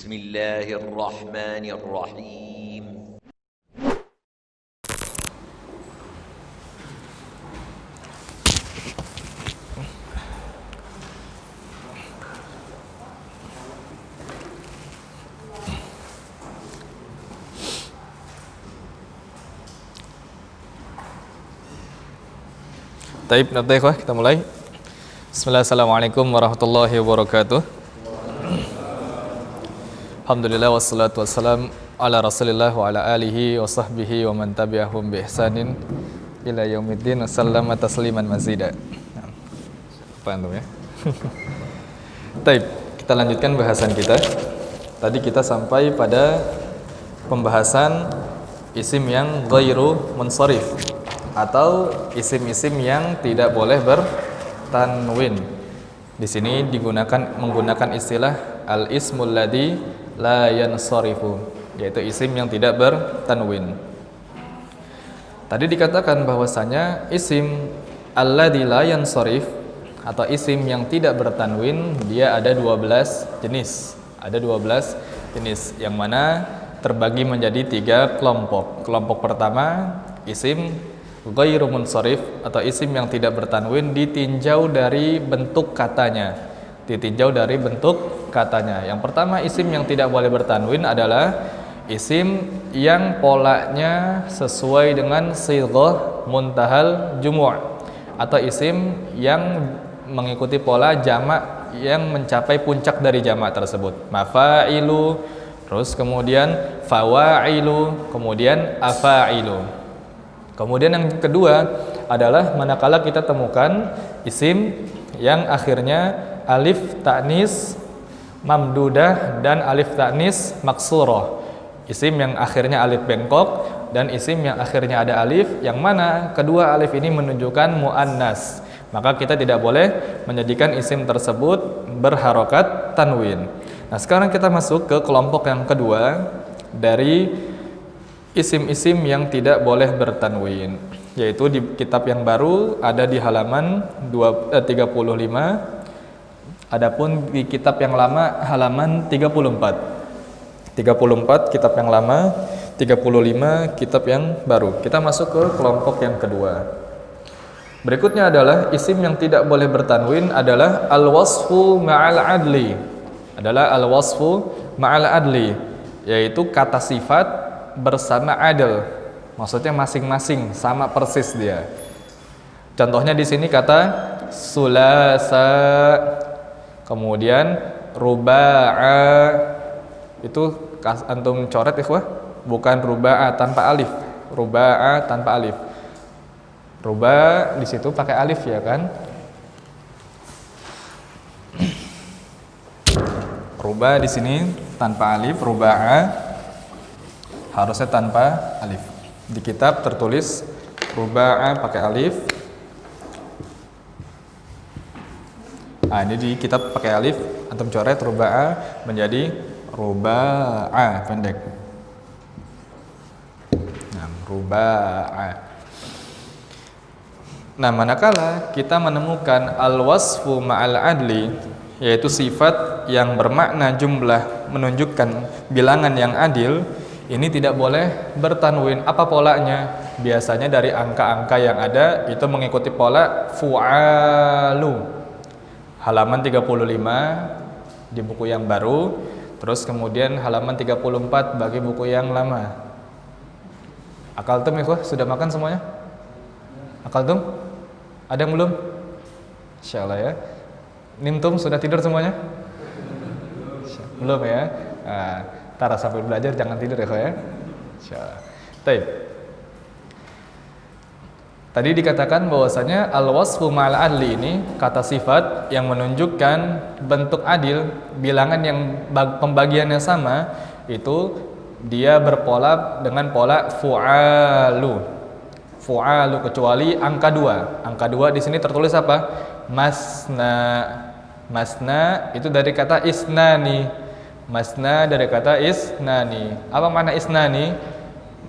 Bismillahirrahmanirrahim. Taib, nanti kita mulai. Bismillahirrahmanirrahim warahmatullahi wabarakatuh. Alhamdulillah wassalatu wassalam ala rasulillah wa ala alihi wa sahbihi wa man tabi'ahum bi ihsanin ila yaumiddin wa sallama tasliman mazida. Apa antum ya? Taib, kita lanjutkan bahasan kita. Tadi kita sampai pada pembahasan isim yang ghairu munsharif atau isim-isim yang tidak boleh bertanwin. Di sini menggunakan istilah al-ismul ladzi la yansarifu, yaitu isim yang tidak bertanwin. Tadi dikatakan bahwasanya isim alladzi la yansarif atau isim yang tidak bertanwin dia ada 12 jenis. Ada 12 jenis yang mana terbagi menjadi 3 kelompok. Kelompok pertama isim ghairu munsharif atau isim yang tidak bertanwin ditinjau dari bentuk katanya. Yang pertama isim yang tidak boleh bertanwin adalah isim yang polanya sesuai dengan sighah muntahal jumu' atau isim yang mengikuti pola jamak yang mencapai puncak dari jamak tersebut. Mafailu, terus kemudian fawailu, kemudian afailu. Kemudian yang kedua adalah manakala kita temukan isim yang akhirnya alif ta'nis mamdudah dan alif ta'nis maksurah. Isim yang akhirnya alif bengkok dan isim yang akhirnya ada alif, yang mana kedua alif ini menunjukkan muannas. Maka kita tidak boleh menjadikan isim tersebut berharokat tanwin. Nah, sekarang kita masuk ke kelompok yang kedua dari isim-isim yang tidak boleh bertanwin, yaitu di kitab yang baru ada di halaman 35. Adapun di kitab yang lama halaman 34 kitab yang lama, 35 kitab yang baru. Kita masuk ke kelompok yang kedua. Berikutnya adalah isim yang tidak boleh bertanwin adalah al-wasfu ma'al adli. Yaitu kata sifat bersama adl. Maksudnya masing-masing sama persis dia. Contohnya di sini kata sulasa, kemudian ruba'a, itu antum coret ikhwah, bukan ruba'a tanpa alif. Ruba di situ pakai alif ya kan? Ruba di sini tanpa alif, ruba'a harusnya tanpa alif. Di kitab tertulis ruba'a pakai alif. Nah, ini di kitab pakai alif, antum coret ruba'a menjadi ruba'a pendek. Nah, ruba'a. Nah, manakala kita menemukan al-wasfu ma'al adli, yaitu sifat yang bermakna jumlah menunjukkan bilangan yang adil, ini tidak boleh bertanwin. Apa polanya? Biasanya dari angka-angka yang ada itu mengikuti pola fu'alu. Halaman 35 di buku yang baru, terus kemudian halaman 34 bagi buku yang lama. Akaltum ikhwah, sudah makan semuanya? Akaltum? Ada yang belum? Insyaallah ya. Nimtum sudah tidur semuanya? Belum ya? Nah, ntar sambil belajar jangan tidur ya, ya. Insyaallah. Baik. Tadi dikatakan bahwasanya al-wasfu ma'al adli ini kata sifat yang menunjukkan bentuk adil, bilangan yang pembagiannya sama, itu dia berpola dengan pola fu'alu. Fu'alu kecuali angka 2. Angka 2 di sini tertulis apa? Masna. Masna itu dari kata isnani. Masna dari kata isnani. Apa makna isnani?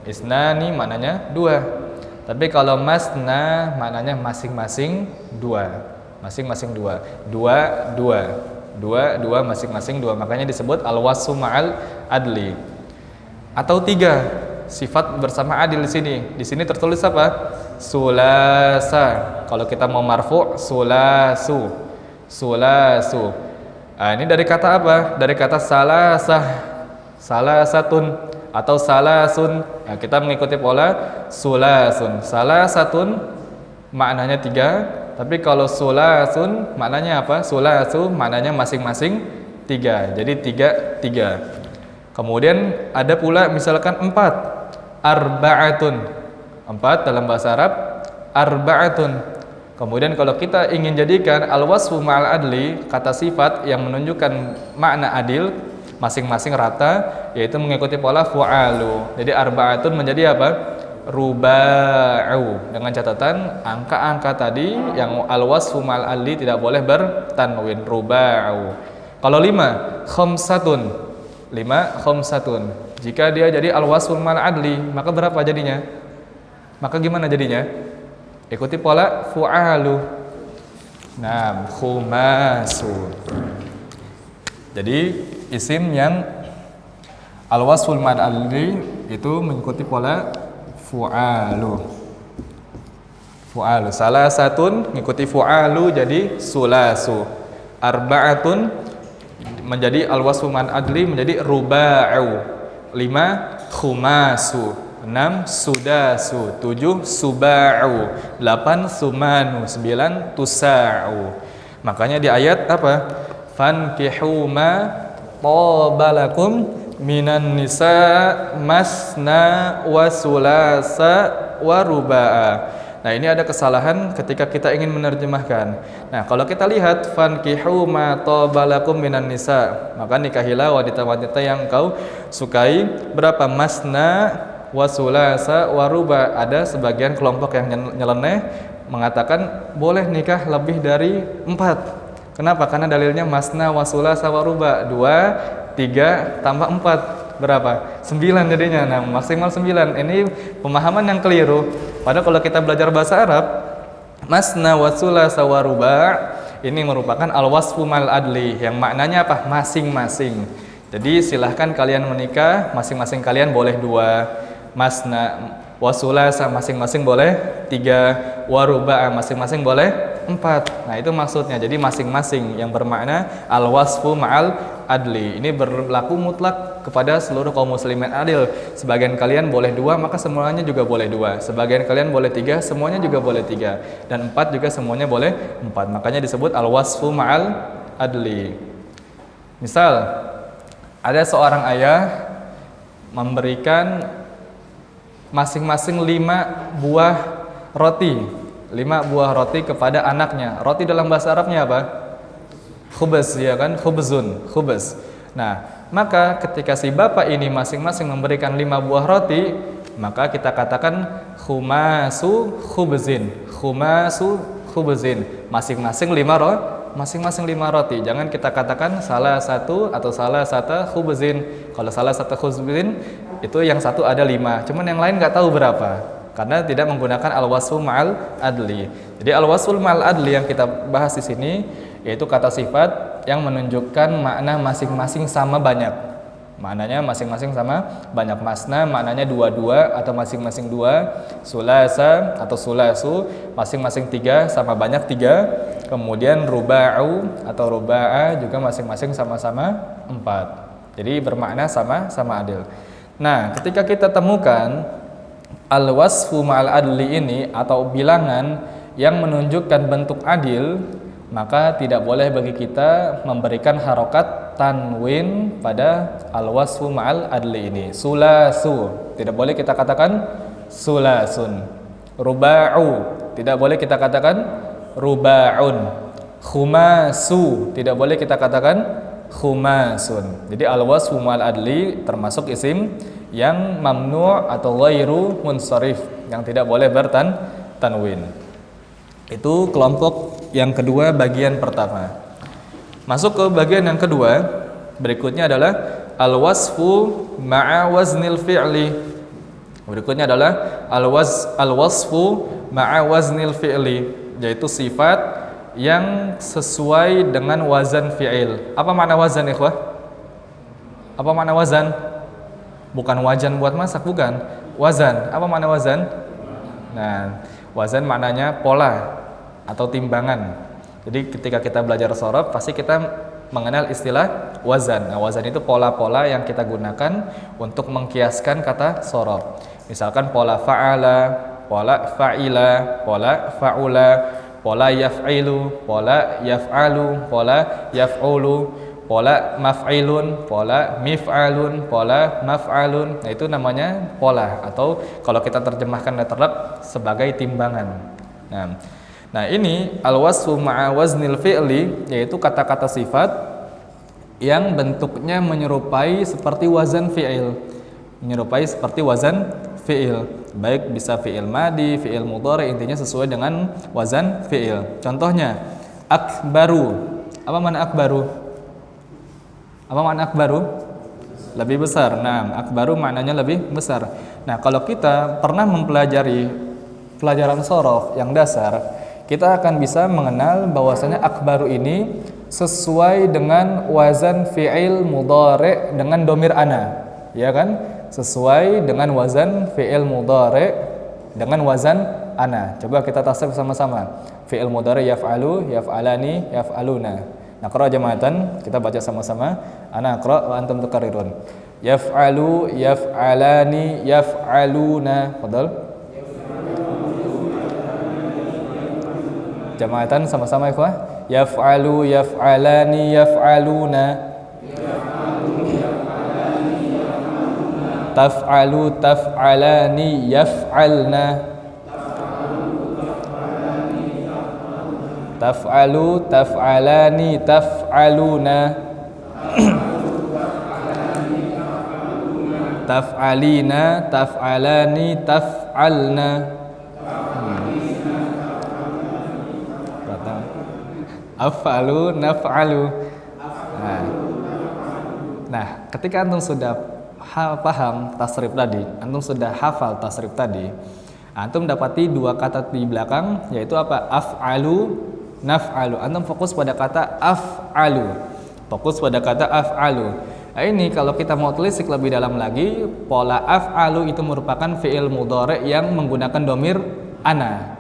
Isnani maknanya 2. Tapi kalau masna maknanya masing-masing 2. Masing-masing 2. 2, 2. Dua masing-masing dua. Makanya disebut al-wasfu ma'al adli. Atau 3 sifat bersama adil di sini. Di sini tertulis apa? Sulasa. Kalau kita mau marfu, sulasu. Sulasu. Ini dari kata apa? Dari kata salasah. Salasatun atau salasun. Kita mengikuti pola sulasun. Salasatun maknanya 3, tapi kalau sulasun maknanya apa? Sulasu maknanya masing-masing 3. Jadi 3. Kemudian ada pula misalkan 4, arba'atun. 4 dalam bahasa Arab arba'atun. Kemudian kalau kita ingin jadikan al-wasfu ma'al adli, kata sifat yang menunjukkan makna adil masing-masing rata, yaitu mengikuti pola fu'alu. Jadi arba'atun menjadi apa? Ruba'u. Dengan catatan angka-angka tadi yang al-wasfu ma'al adli tidak boleh bertanwin, ruba'u. Kalau 5, khamsatun. 5 khamsatun. Jika dia jadi al-wasful mal adli, maka berapa jadinya? Maka gimana jadinya? Ikuti pola fu'alu. Nah, khumasu. Jadi isim yang al-wasful mal adli itu mengikuti pola fu'alu. Fu'alu. Salah satu mengikuti fu'alu jadi sulasu. Arba'atun menjadi al-wasfu man adli menjadi ruba'u. 5 khumasu. 6 sudasu. 7 suba'u. 8 sumanu. 9 tusa'u. Makanya di ayat apa? Fankihu ma tabalakum minan nisa masna wa sulasa wa ruba'a. Nah, ini ada kesalahan ketika kita ingin menerjemahkan. Nah, kalau kita lihat fankihu ma tabalakum minan nisa, maka nikahilah wanita-wanita yang kau sukai. Berapa? Masna wa sulasa wa ruba. Ada sebagian kelompok yang nyeleneh mengatakan boleh nikah lebih dari 4. Kenapa? Karena dalilnya masna wa sulasa wa ruba. 2, 3 tambah 4. Berapa? 9 jadinya. Nah, maksimal 9. Ini pemahaman yang keliru. Padahal kalau kita belajar bahasa Arab, masna wa sulasa wa ruba' ini merupakan al-wasfu mal adli yang maknanya apa? Masing-masing. Jadi silahkan kalian menikah, masing-masing kalian boleh 2. Masna wa sulasa masing-masing boleh 3. Wa ruba' masing-masing boleh 4. Nah, itu maksudnya. Jadi masing-masing yang bermakna al-wasfu ma'al adli. Ini berlaku mutlak kepada seluruh kaum muslimin adil. Sebagian kalian boleh 2, maka semuanya juga boleh 2. Sebagian kalian boleh 3, semuanya juga boleh 3. Dan 4 juga semuanya boleh 4. Makanya disebut al-wasfu ma'al adli. Misal, ada seorang ayah memberikan masing-masing 5 buah roti. 5 buah roti kepada anaknya. Roti dalam bahasa Arabnya apa? Khubz, ya kan? Khubzun, khubz. Nah, maka ketika si bapak ini masing-masing memberikan 5 buah roti, maka kita katakan khumasu khubzin. Khumasu khubzin. Masing-masing 5 roti. Jangan kita katakan salah satu atau salah satu khubzin. Kalau salah satu khubzin itu yang satu ada 5. Cuman yang lain nggak tahu berapa. Karena tidak menggunakan al-wasfu ma'al adli. Jadi al-wasfu ma'al adli yang kita bahas di sini yaitu kata sifat yang menunjukkan makna masing-masing sama banyak. Maknanya masing-masing sama banyak. Masna maknanya 2 atau masing-masing 2. Sulasa atau sulasu masing-masing 3 sama banyak 3. Kemudian ruba'u atau ruba'a juga masing-masing sama-sama 4. Jadi bermakna sama adil. Nah, ketika kita temukan al-wasfu ma'al adli ini atau bilangan yang menunjukkan bentuk adil, maka tidak boleh bagi kita memberikan harokat tanwin pada al-wasfu ma'al adli ini. Sulasu, tidak boleh kita katakan sulasun. Ruba'u, tidak boleh kita katakan ruba'un. Khumasu, tidak boleh kita katakan khumasun. Jadi al-wasfu ma'al adli termasuk isim yang mamnu' atau ghairu munsharif, yang tidak boleh bertanwin. Itu kelompok yang kedua, bagian pertama. Masuk ke bagian yang kedua, berikutnya adalah al-wasfu ma'a waznil fi'li. Berikutnya adalah al-wasfu ma'a waznil fi'li, yaitu sifat yang sesuai dengan wazan fi'il. Apa makna wazan, ikhwah? Apa makna wazan? Bukan wajan buat masak, bukan. Wazan. Apa makna wazan? Nah, wazan maknanya pola atau timbangan. Jadi ketika kita belajar shorof, pasti kita mengenal istilah wazan. Nah, wazan itu pola-pola yang kita gunakan untuk mengkiaskan kata shorof. Misalkan pola fa'ala, pola fa'ila, pola fa'ula, pola yaf'ilu, pola yaf'alu, pola yaf'ulu, pola maf'ilun, pola mif'alun, pola maf'alun. Nah, itu namanya pola, atau kalau kita terjemahkan letterlek sebagai timbangan. Nah, ini al-wasfu ma'a waznil fi'li, yaitu kata-kata sifat yang bentuknya menyerupai seperti wazan fi'il. Menyerupai seperti wazan fi'il. Baik bisa fi'il madi, fi'il mudhari, intinya sesuai dengan wazan fi'il. Contohnya, akbaru. Apa makna akbaru? Apa makna akbaru? Lebih besar. Nah, akbaru maknanya lebih besar. Nah, kalau kita pernah mempelajari pelajaran shorof yang dasar, kita akan bisa mengenal bahwasanya akbaru ini sesuai dengan wazan fi'il mudhari dengan domir ana, ya kan? Sesuai dengan wazan fi'il mudhari dengan wazan ana. Coba kita tasrif sama-sama. Fi'il mudhari yaf'alu, yaf'alani, yaf'aluna. Naqra jama'atan, kita baca sama-sama. Ana aqra wa antum tukarrirun. Yaf'alu, yaf'alani, yaf'aluna. Fadhal. Jama'atan sama-sama ikhwah. Yaf'alu, yaf'alani, yaf'aluna. Taf'alu, taf'alani, yaf'alna. Taf'alu, taf'alani, taf'aluna. Taf'alina, taf'alani, taf'alna. Af'alu, naf'alu. Nah, ketika antum sudah paham tasrif tadi, antum sudah hafal tasrif tadi, antum dapati dua kata di belakang, yaitu apa? Af'alu, naf'alu. Antum fokus pada kata af'alu. Fokus pada kata af'alu. Nah, ini kalau kita mau telisik lebih dalam lagi, pola af'alu itu merupakan fi'il mudhari yang menggunakan domir ana.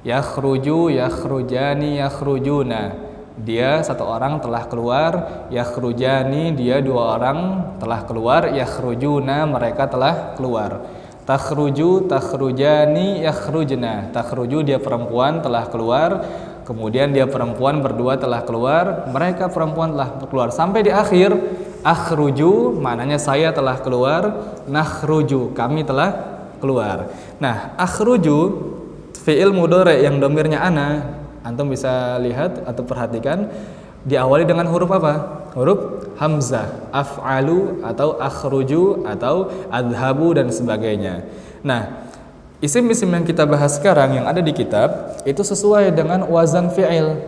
Yakhruju, yakhrujani, yakhrujuna. Dia satu orang telah keluar. Yakhrujani, dia dua orang telah keluar. Yakhrujuna, mereka telah keluar. Takhruju, takhrujani, yakhrujna. Takhruju, dia perempuan telah keluar. Kemudian dia perempuan berdua telah keluar. Mereka perempuan telah keluar. Sampai di akhir, akhruju, maknanya saya telah keluar. Nakhruju, kami telah keluar. Nah, akhruju fi'il mudhari yang domirnya ana, antum bisa lihat atau perhatikan diawali dengan huruf apa? Huruf hamzah, af'alu atau akhruju atau adhabu dan sebagainya. Nah, isim-isim yang kita bahas sekarang yang ada di kitab itu sesuai dengan wazan fi'il,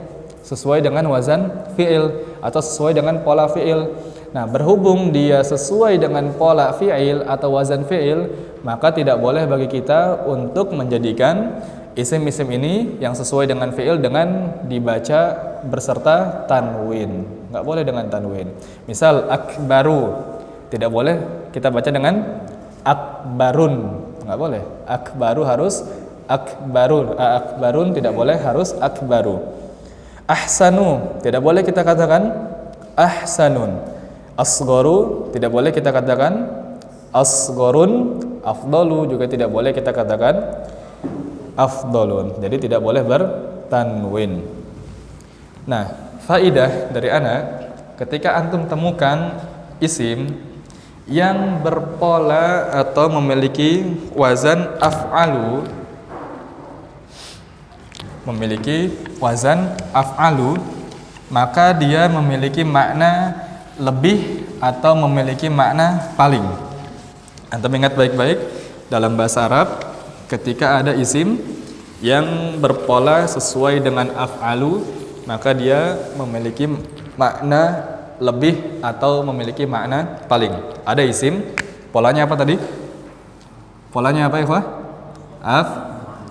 sesuai dengan wazan fi'il atau sesuai dengan pola fi'il. Nah, berhubung dia sesuai dengan pola fi'il atau wazan fi'il, maka tidak boleh bagi kita untuk menjadikan isim-isim ini yang sesuai dengan fi'il dengan dibaca berserta tanwin. Nggak boleh dengan tanwin. Misal akbaru, tidak boleh kita baca dengan akbarun. Nggak boleh. Akbaru harus akbarun. Akbarun tidak boleh, harus akbaru. Ahsanu, tidak boleh kita katakan ahsanun. Asgharu, tidak boleh kita katakan asgharun. Afdalu juga tidak boleh kita katakan afdalun. Jadi tidak boleh bertanwin. Nah, faidah dari anak, ketika antum temukan isim yang berpola atau memiliki wazan af'alu, maka dia memiliki makna lebih atau memiliki makna paling. Antum ingat baik-baik, dalam bahasa Arab ketika ada isim yang berpola sesuai dengan af'alu, maka dia memiliki makna lebih atau memiliki makna paling. Ada isim, polanya apa tadi? Polanya apa, ikhwah?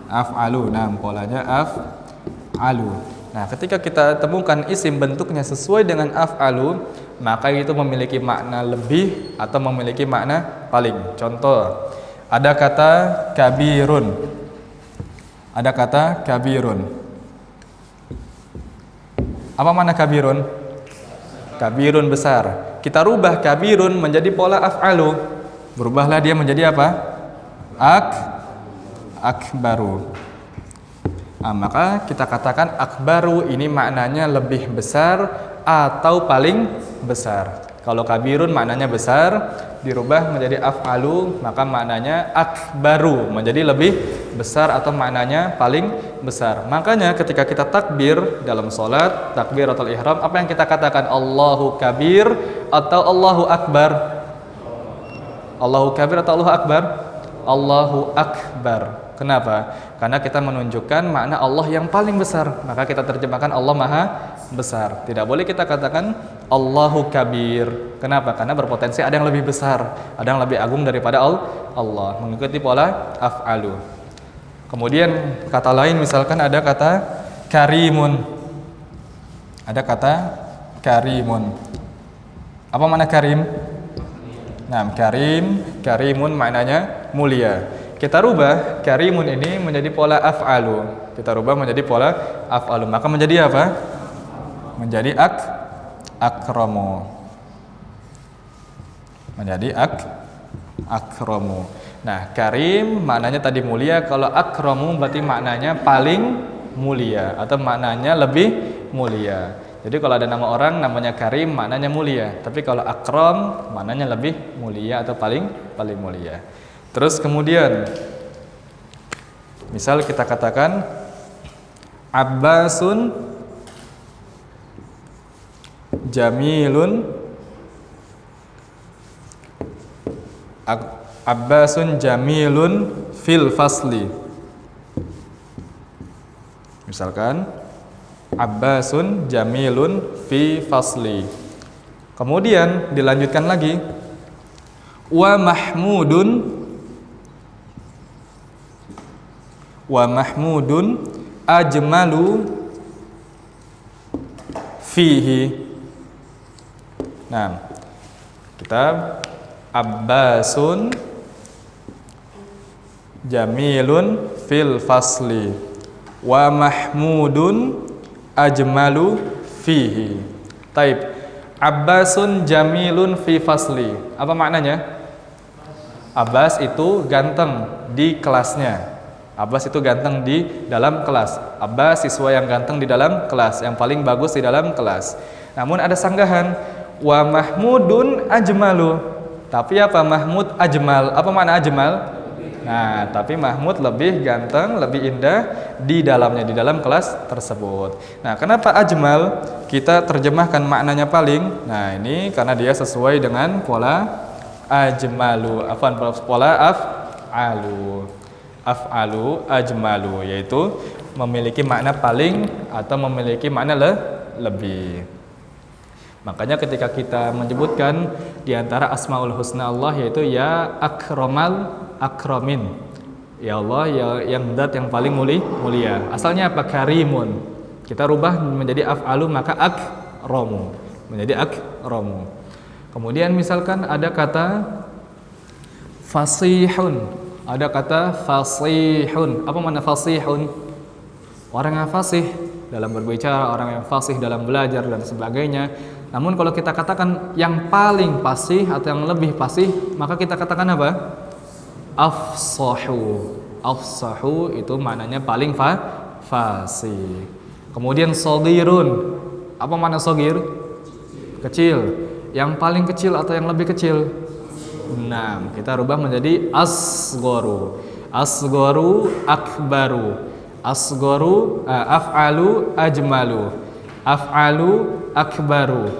Af'alu. Nah, polanya af'alu. Nah, ketika kita temukan isim bentuknya sesuai dengan af'alu, maka itu memiliki makna lebih atau memiliki makna paling. Contoh, ada kata kabirun. Ada kata kabirun. Apa makna kabirun? Kabirun besar. Kita rubah kabirun menjadi pola af'alu. Berubahlah dia menjadi apa? Akbaru. Nah, maka kita katakan akbaru ini maknanya lebih besar atau paling besar. Kalau kabirun maknanya besar, dirubah menjadi af'alu, maka maknanya akbaru, menjadi lebih besar atau maknanya paling besar. Makanya ketika kita takbir dalam sholat, takbiratul ihram, apa yang kita katakan? Allahu kabir atau Allahu akbar? Allahu kabir atau Allahu akbar? Allahu akbar. Kenapa? Karena kita menunjukkan makna Allah yang paling besar. Maka kita terjemahkan Allah Maha Besar. Tidak boleh kita katakan Allahu Kabir. Kenapa? Karena berpotensi ada yang lebih besar, ada yang lebih agung daripada Allah. Mengikuti pola af'alu. Kemudian kata lain misalkan ada kata karimun. Ada kata karimun. Apa makna karim? Nah, karimun maknanya mulia. Kita rubah karimun ini menjadi pola af'alu. Kita rubah menjadi pola af'alu. Maka menjadi apa? Menjadi akramu. Menjadi akramu. Nah, karim maknanya tadi mulia. Kalau akramu berarti maknanya paling mulia atau maknanya lebih mulia. Jadi kalau ada nama orang namanya karim maknanya mulia. Tapi kalau akram maknanya lebih mulia atau paling mulia. Terus kemudian misal kita katakan Abbasun jamilun. Abbasun jamilun fil fasli. Misalkan Abbasun jamilun fi fasli. Kemudian dilanjutkan lagi wa Mahmudun ajmalu fihi. Nah, kita Abbasun jamilun fil fasli wa Mahmudun ajmalu fihi. Taib. Abbasun jamilun fi fasli. Apa maknanya? Abbas itu ganteng di kelasnya. Abbas itu ganteng di dalam kelas. Abbas siswa yang ganteng di dalam kelas, yang paling bagus di dalam kelas. Namun ada sanggahan, wa Mahmudun ajmalu. Tapi apa Mahmud ajmal? Apa makna ajmal? Nah, tapi Mahmud lebih ganteng, lebih indah di dalamnya, di dalam kelas tersebut. Nah, kenapa ajmal? Kita terjemahkan maknanya paling. Nah, ini karena dia sesuai dengan pola ajmalu. Pola af'alu ajmalu, yaitu memiliki makna paling atau memiliki makna lebih. Makanya ketika kita menyebutkan di antara asmaul husna Allah yaitu ya akramal akramin. Ya Allah yang zat yang paling mulia. Asalnya apa? Karimun. Kita rubah menjadi af'alu maka akramu. Menjadi akramu. Kemudian misalkan ada kata fasihun. Ada kata fasihun. Apa makna fasihun? Orang yang fasih dalam berbicara, orang yang fasih dalam belajar dan sebagainya. Namun kalau kita katakan yang paling fasih atau yang lebih fasih, maka kita katakan apa? Afsahu. Afsahu itu maknanya paling fasih. Kemudian shagirun. Apa makna shagir? Kecil. Yang paling kecil atau yang lebih kecil? Nah, kita rubah menjadi asgharu. Asgharu akbaru. Asgharu af'alu ajmalu. Af'alu akbaru.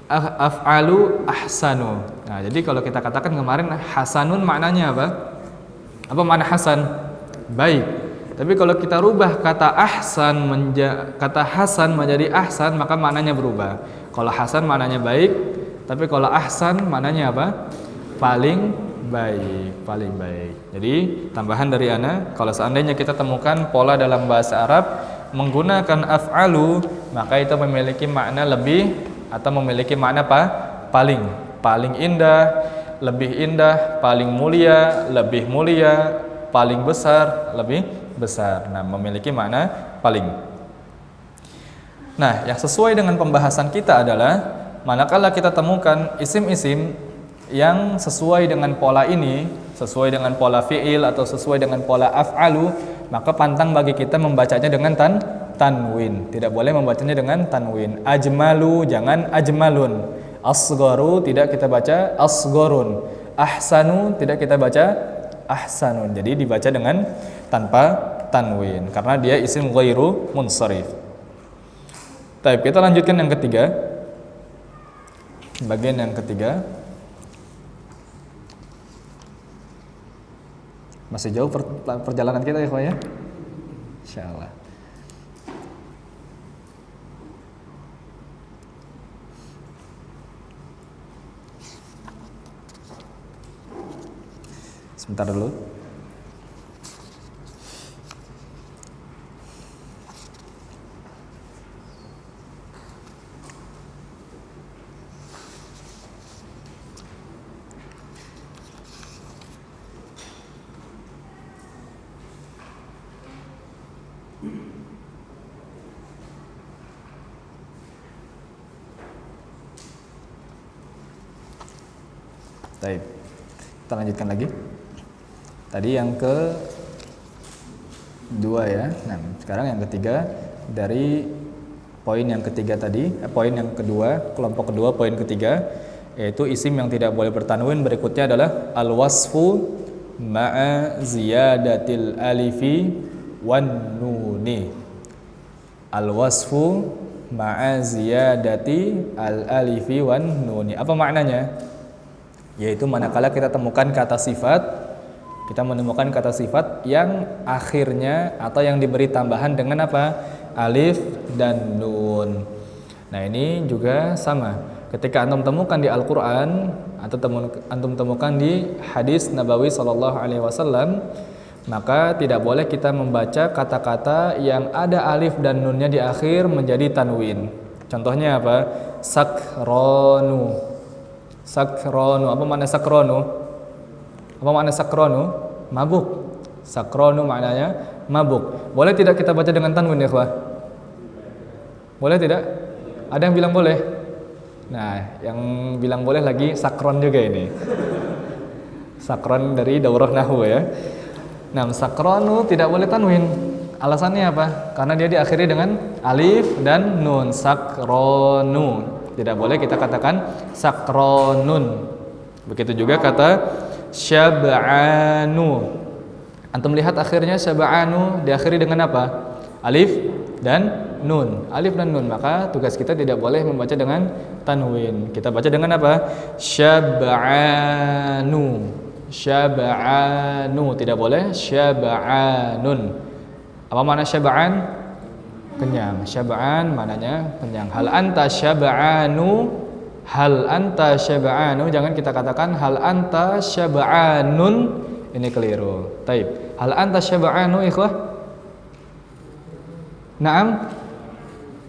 Af'alu ahsanu. Nah, jadi kalau kita katakan kemarin hasanun maknanya apa? Apa makna hasan? Baik. Tapi kalau kita rubah kata hasan menjadi ahsan, maka maknanya berubah. Kalau hasan maknanya baik, tapi kalau ahsan maknanya apa? Paling baik. Jadi tambahan dari ana, kalau seandainya kita temukan pola dalam bahasa Arab menggunakan af'alu, maka itu memiliki makna lebih atau memiliki makna apa? Paling indah, lebih indah, paling mulia, lebih mulia, paling besar, lebih besar. Nah, memiliki makna paling. Nah, yang sesuai dengan pembahasan kita adalah manakala kita temukan isim-isim yang sesuai dengan pola ini, sesuai dengan pola fi'il atau sesuai dengan pola af'alu, maka pantang bagi kita membacanya dengan tanwin. Tidak boleh membacanya dengan tanwin. Ajmalu jangan ajmalun. Asgharu tidak kita baca asgharun. Ahsanu tidak kita baca ahsanun. Jadi dibaca dengan tanpa tanwin karena dia isim ghairu munsharif. Baik, kita lanjutkan yang ketiga. Bagian yang ketiga. Masih jauh perjalanan kita ya, Pak ya? Insyaallah. Sebentar dulu. Baik, kita lanjutkan lagi. Tadi yang kedua ya. Nah, sekarang yang ketiga dari poin yang ketiga tadi, poin yang kedua, kelompok kedua, poin ketiga, yaitu isim yang tidak boleh bertanwin. Berikutnya adalah al-wasfu ma'a ziyadatil alifi wan nuni. Al-wasfu ma'a ziyadati al-alifi wan nuni. Apa maknanya? Yaitu manakala kita temukan kata sifat, kita menemukan kata sifat yang akhirnya atau yang diberi tambahan dengan apa? Alif dan nun. Nah, ini juga sama. Ketika antum temukan di Al-Qur'an atau antum temukan di hadis Nabawi sallallahu alaihi wasallam, maka tidak boleh kita membaca kata-kata yang ada alif dan nunnya di akhir menjadi tanwin. Contohnya apa? Sakronu. Sakronu, apa makna sakronu? Apa makna sakronu? Mabuk. Sakronu maknanya mabuk. Boleh tidak kita baca dengan tanwin ya, ikhwah? Boleh tidak? Ada yang bilang boleh? Nah, yang bilang boleh lagi sakron juga ini. Sakron dari daurah nahwu ya. Nah, sakronu tidak boleh tanwin. Alasannya apa? Karena dia diakhiri dengan alif dan nun. Sakronu. Tidak boleh kita katakan sakronun. Begitu juga kata syab'anu. Antum lihat akhirnya syab'anu diakhiri dengan apa? Alif dan nun. Alif dan nun. Maka tugas kita tidak boleh membaca dengan tanwin. Kita baca dengan apa? Syab'anu. Syab'anu. Tidak boleh syab'anun. Apa makna syab'an? Kenyang. Syab'an maknanya kenyang. Hal anta syab'anu. Hal anta syab'anu. Jangan kita katakan hal anta syab'anun. Ini keliru. Taib. Hal anta syab'anu ikhwah? Naam?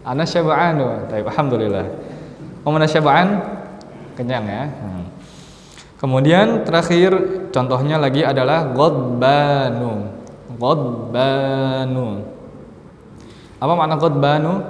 Ana syab'anu. Taib. Alhamdulillah. Mana syab'an? Kenyang ya. Kemudian terakhir contohnya lagi adalah ghadbanu. Ghadbanu. Apa makna ghadbanu?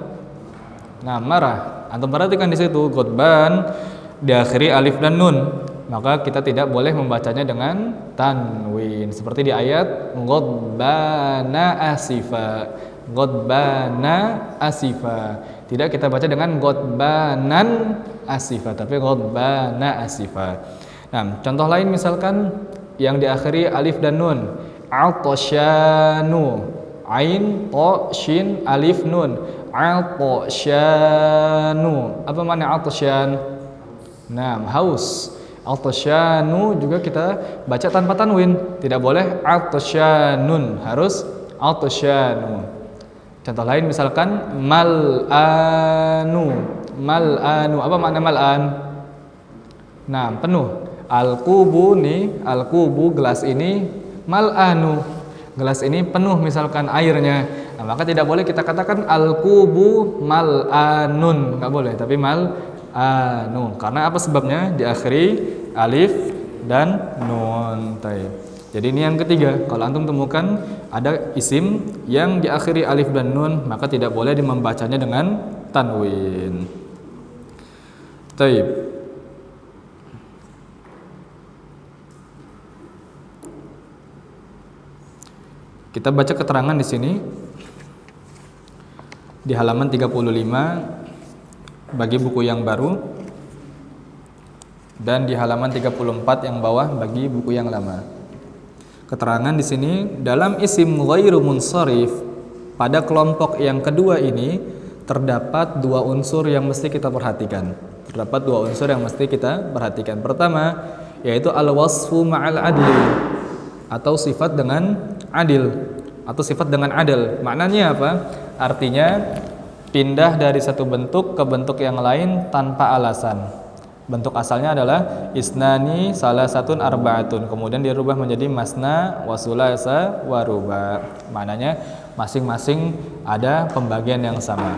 Nah, marah. Antum perhatikan di situ ghadban diakhiri alif dan nun. Maka kita tidak boleh membacanya dengan tanwin. Seperti di ayat ghadbana asifa. Ghadbana asifa. Tidak kita baca dengan ghadbanan asifa, tapi ghadbana asifa. Nah, contoh lain misalkan yang diakhiri alif dan nun. Atasyanu. Ain, to, shin, alif, nun. Atasyanu. Apa makna atasyan? Nah, haus. Atasyanu juga kita baca tanpa tanwin. Tidak boleh atasyanun, harus atasyanu. Contoh lain misalkan mal'anu. Mal'anu. Apa makna mal'an? Nah, penuh. Al-kubu nih, al-kubu gelas ini mal'anu. gelas ini penuh misalkan airnya, nah, maka tidak boleh kita katakan al-kubu mal'anun, nggak boleh, tapi mal'anun. Karena apa sebabnya? Diakhiri alif dan nun. Jadi ini yang ketiga, kalau antum temukan ada isim yang diakhiri alif dan nun, maka tidak boleh membacanya dengan tanwin. Taib. Kita baca keterangan di sini di halaman 35 bagi buku yang baru dan di halaman 34 yang bawah bagi buku yang lama. Keterangan di sini dalam isim ghairu munsharif pada kelompok yang kedua ini terdapat dua unsur yang mesti kita perhatikan. Pertama yaitu al-wasfu ma'al adli atau sifat dengan adil atau sifat dengan adil. Maknanya apa? Artinya pindah dari satu bentuk ke bentuk yang lain tanpa alasan. Bentuk asalnya adalah isnani salasatun arba'atun, kemudian dirubah menjadi masna wa sulasa wa ruba. Maknanya masing-masing ada pembagian yang sama.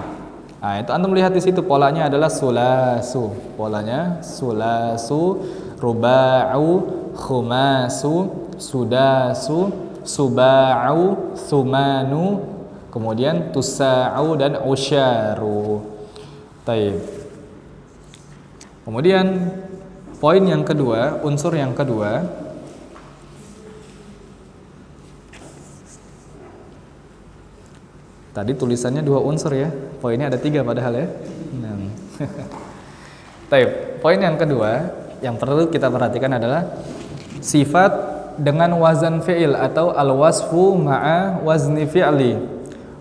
Nah, itu antum lihat di situ polanya adalah sulasu. Polanya sulasu, ruba'u, khumasu, sudasu, suba'u, sumanu, kemudian tusa'u dan usyaru. Taib. Kemudian poin yang kedua, unsur yang kedua, tadi tulisannya dua unsur ya, poinnya ada 3 padahal ya. Taib. Poin yang kedua yang perlu kita perhatikan adalah sifat dengan wazan fi'il atau al-wasfu ma'a wazni fi'li.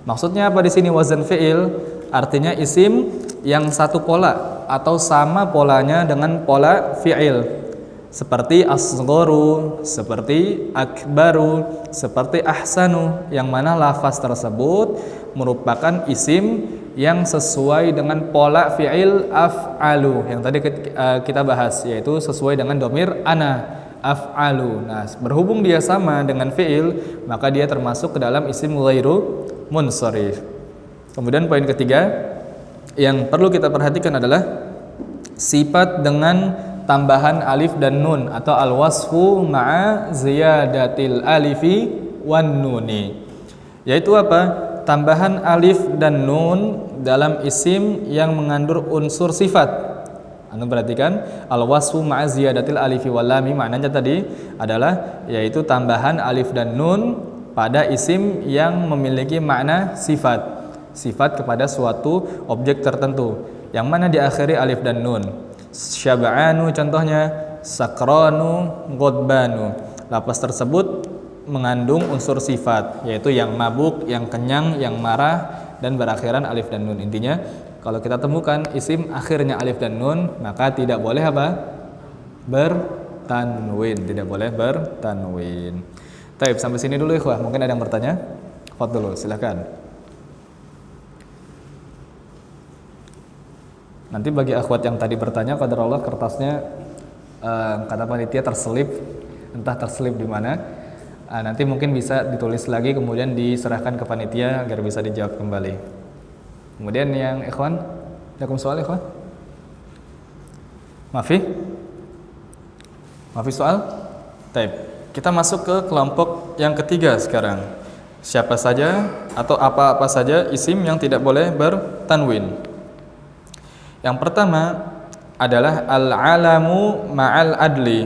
Maksudnya apa di sini wazan fi'il? Artinya isim yang satu pola atau sama polanya dengan pola fi'il. Seperti asgharu, seperti akbaru, seperti ahsanu, yang mana lafaz tersebut merupakan isim yang sesuai dengan pola fi'il af'alu yang tadi kita bahas, yaitu sesuai dengan domir ana, af'alu. Nah, berhubung dia sama dengan fi'il, maka dia termasuk ke dalam isim ghairu munsharif. Kemudian poin ketiga yang perlu kita perhatikan adalah sifat dengan tambahan alif dan nun atau al-wasfu ma'a ziyadatil alifi wan nuni. Yaitu apa? Tambahan alif dan nun dalam isim yang mengandung unsur sifat. Anda perhatikan al-wasfu ma'a ziyadatil alifi wal lami, maknanya tadi adalah yaitu tambahan alif dan nun pada isim yang memiliki makna sifat. Sifat kepada suatu objek tertentu yang mana diakhiri alif dan nun. Syab'anu contohnya, sakranu, ghadbanu. Lafaz tersebut mengandung unsur sifat, yaitu yang mabuk, yang kenyang, yang marah, dan berakhiran alif dan nun. Intinya kalau kita temukan isim akhirnya alif dan nun, maka tidak boleh apa? Bertanwin, tidak boleh bertanwin. Taib, sampai sini dulu ikhwah. Mungkin ada yang bertanya? Fadhlu, silakan. Nanti bagi akhwat yang tadi bertanya, qadarullah kertasnya kata panitia terselip, entah terselip di mana. Nanti mungkin bisa ditulis lagi kemudian diserahkan ke panitia agar bisa dijawab kembali. Kemudian yang ikhwan, ada soal ikhwan? Mafi soal? Taib. Kita masuk ke kelompok yang ketiga sekarang. Siapa saja atau apa-apa saja isim yang tidak boleh bertanwin. Yang pertama adalah al-alamu ma'al adli.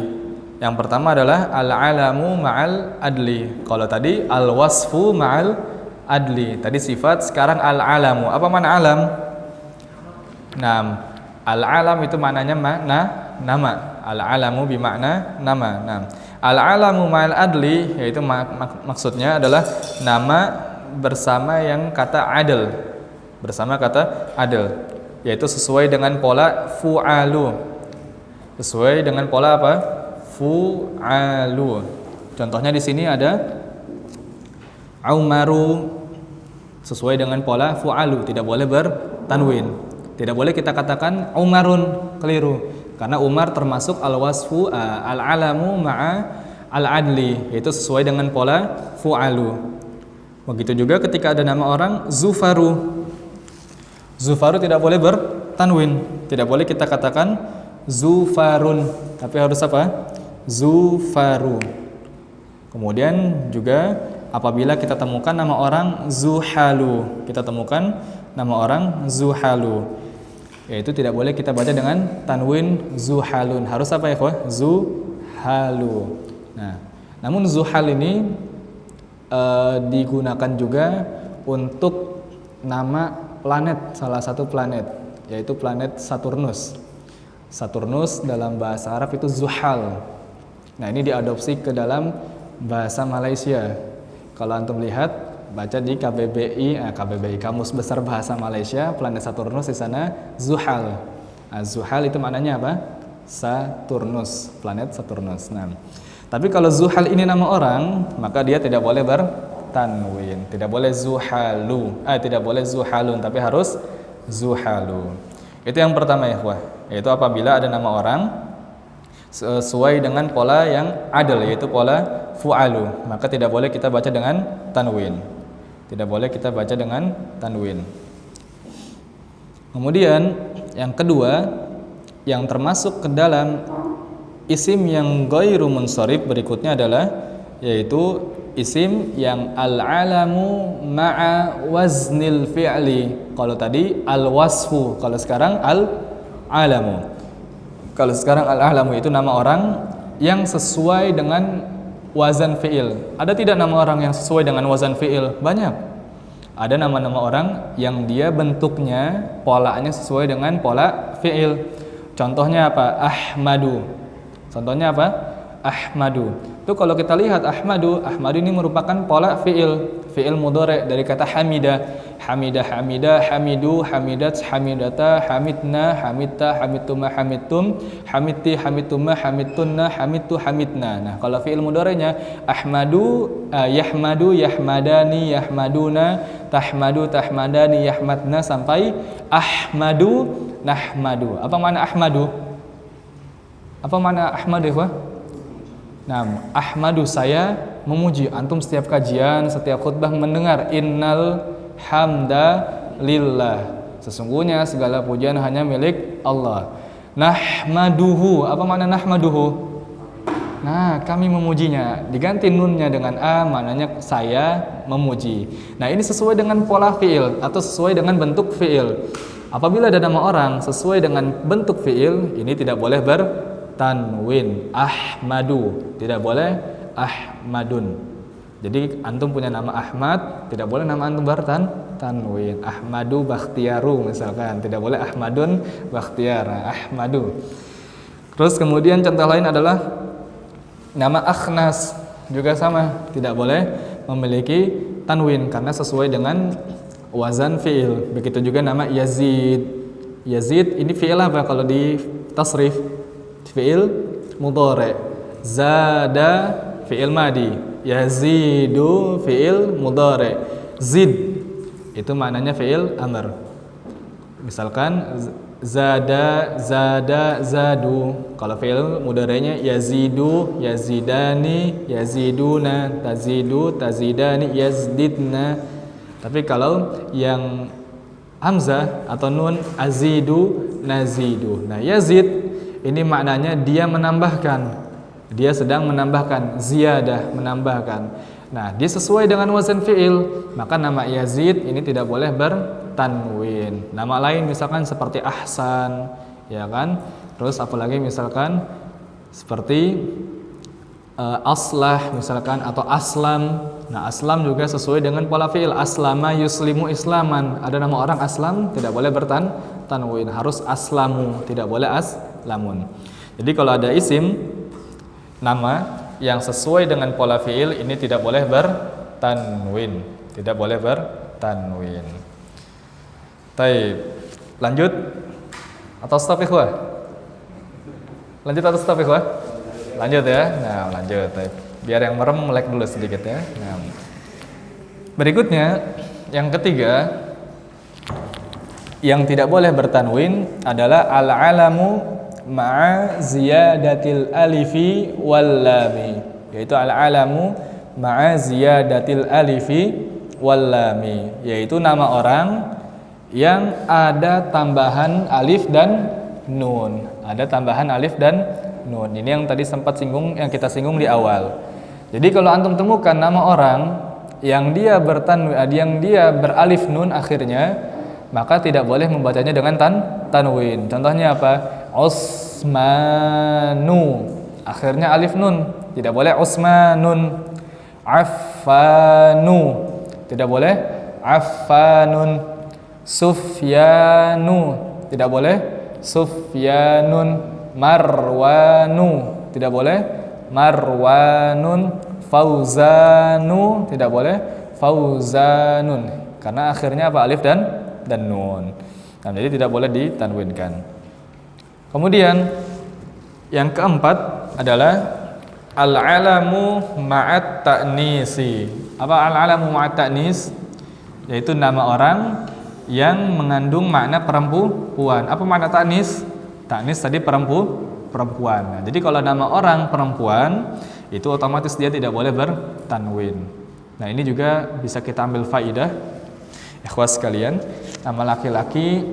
Yang pertama adalah al-alamu ma'al adli. Kalau tadi al-wasfu ma'al adli. Tadi sifat, sekarang al-alamu. Apa makna alam? Nah, al-alam itu maknanya nama. Al-alamu bermakna nama. Nah, al-alamu ma'al adli yaitu maksudnya adalah nama bersama yang kata adil. Bersama kata adil. Yaitu sesuai dengan pola fu'alu. Sesuai dengan pola apa? Fu'alu. Contohnya di sini ada Umaru, sesuai dengan pola fu'alu, tidak boleh bertanwin. Tidak boleh kita katakan Umarun, keliru. Karena Umar termasuk al-wasfu al-alamu ma'a al-adli, yaitu sesuai dengan pola fu'alu. Begitu juga ketika ada nama orang Zufaru. Zufaru tidak boleh bertanwin, tidak boleh kita katakan Zufarun, tapi harus apa? Zufaru. Kemudian juga apabila kita temukan nama orang Zuhalu, kita temukan nama orang Zuhalu, yaitu tidak boleh kita baca dengan tanwin Zuhalun, harus apa ya ikhwah? Zuhalu. Nah, namun Zuhal ini digunakan juga untuk nama planet, salah satu planet, yaitu planet Saturnus. Saturnus dalam bahasa Arab itu Zuhal. Nah, ini diadopsi ke dalam bahasa Malaysia. Kalau antum lihat, baca di KBBI Kamus Besar Bahasa Malaysia, planet Saturnus di sana Zuhal. Nah, Zuhal itu maknanya apa? Saturnus, planet Saturnus. Nah, tapi kalau Zuhal ini nama orang, maka dia tidak boleh bertanwin, tidak boleh Zuhalu, tidak boleh Zuhalun, tapi harus Zuhalu. Itu yang pertama ya, yaitu apabila ada nama orang sesuai dengan pola yang adil, yaitu pola fu'alu, maka tidak boleh kita baca dengan tanwin. Tidak boleh kita baca dengan tanwin. Kemudian yang kedua, yang termasuk ke dalam isim yang ghairu munsharif berikutnya adalah yaitu isim yang al-alamu ma'a waznil fi'li. Kalau tadi al-wasfu, kalau sekarang al-alamu. Kalau sekarang al-alamu itu nama orang yang sesuai dengan wazan fi'il. Ada tidak nama orang yang sesuai dengan wazan fi'il? Banyak. Ada nama-nama orang yang dia bentuknya, polanya sesuai dengan pola fi'il. Contohnya apa? Ahmadu. Contohnya apa? Ahmadu. Itu kalau kita lihat Ahmadu ini merupakan pola fi'il mudhari dari kata hamida. Hamida, hamidu, hamidat, hamidata, hamidna, hamidta, hamidtuma, hamidtum, hamidti, hamidtuma, hamidtunna, hamidtu, hamidna. Nah, kalau fi'il mudhari'nya Ahmadu, yahmadu, yahmadani, yahmaduna, tahmadu, tahmadani, yahmadna sampai Ahmadu, nahmadu. Apa makna Ahmadu? Apa makna Ahmad ya? Nah, Ahmadu, saya memuji. Antum setiap kajian, setiap khutbah mendengar innal hamda lillah. Sesungguhnya segala pujian hanya milik Allah. Nahmaduhu. Apa makna nahmaduhu? Nah, kami memujinya. Diganti nunnya dengan a, maknanya saya memuji. Nah, ini sesuai dengan pola fi'il atau sesuai dengan bentuk fi'il. Apabila ada nama orang sesuai dengan bentuk fi'il, ini tidak boleh tanwin. Ahmadu, tidak boleh Ahmadun. Jadi antum punya nama Ahmad, tidak boleh nama antum tanwin. Ahmadu Bakhtiaru misalkan, tidak boleh Ahmadun Bakhtiar. Ahmadu. Terus kemudian contoh lain adalah nama Akhnas, juga sama, tidak boleh memiliki tanwin karena sesuai dengan wazan fi'il. Begitu juga nama Yazid. Yazid ini fi'il apa kalau di tasrif? Fi'il mudhari. Zada fi'il madi. Yazidu fi'il mudhari. Zid itu maknanya fi'il amr. Misalkan zada, zadu. Kalau fi'il mudhari'nya yazidu, yazidani, yaziduna, tazidu, tazidani, yazdidna. Tapi kalau yang hamzah atau nun azidu, nazidu. Nah, yazid ini maknanya dia menambahkan. Dia sedang menambahkan, ziyadah, menambahkan. Nah, dia sesuai dengan wazan fi'il, maka nama Yazid ini tidak boleh bertanwin. Nama lain misalkan seperti Ahsan, ya kan? Terus apalagi misalkan seperti Aslah misalkan atau Aslam. Nah, Aslam juga sesuai dengan pola fi'il. Aslama yuslimu islaman. Ada nama orang Aslam, tidak boleh bertanwin, harus Aslamu, tidak boleh Aslamun. Jadi kalau ada isim nama yang sesuai dengan pola fi'il ini tidak boleh bertanwin, tidak boleh bertanwin. Taib. Lanjut atau stop ikhwah? Lanjut atau stop ikhwah? Lanjut ya. Nah, lanjut. Taib. Biar yang merem melek dulu sedikit ya. Nah. Berikutnya yang ketiga yang tidak boleh bertanwin adalah al-alamu ma'a ziyadatil alifi wal lami. yaitu al-alamu ma'a ziyadatil alifi wal lami, yaitu nama orang yang ada tambahan alif dan nun. Ada tambahan alif dan nun. Ini yang tadi sempat yang kita singgung di awal. Jadi kalau antum temukan nama orang yang dia beralif nun akhirnya, maka tidak boleh membacanya dengan tanwin. Contohnya apa? Usmanu, akhirnya alif nun, tidak boleh Usmanun. Affanu, tidak boleh Affanun. Sufyanu, tidak boleh Sufyanun. Marwanu, tidak boleh Marwanun. Fauzanu, tidak boleh Fauzanun, karena akhirnya apa? Alif dan nun. Nah, jadi tidak boleh ditanwinkan. Kemudian yang keempat adalah al-alamu ma'at ta'nisi. Apa al-alamu ma'at ta'nis? Yaitu nama orang yang mengandung makna perempuan. Apa makna ta'nis? Ta'nis tadi perempuan. Nah, jadi kalau nama orang perempuan itu otomatis dia tidak boleh bertanwin. Nah, ini juga bisa kita ambil faidah, ikhwas sekalian. Nama laki-laki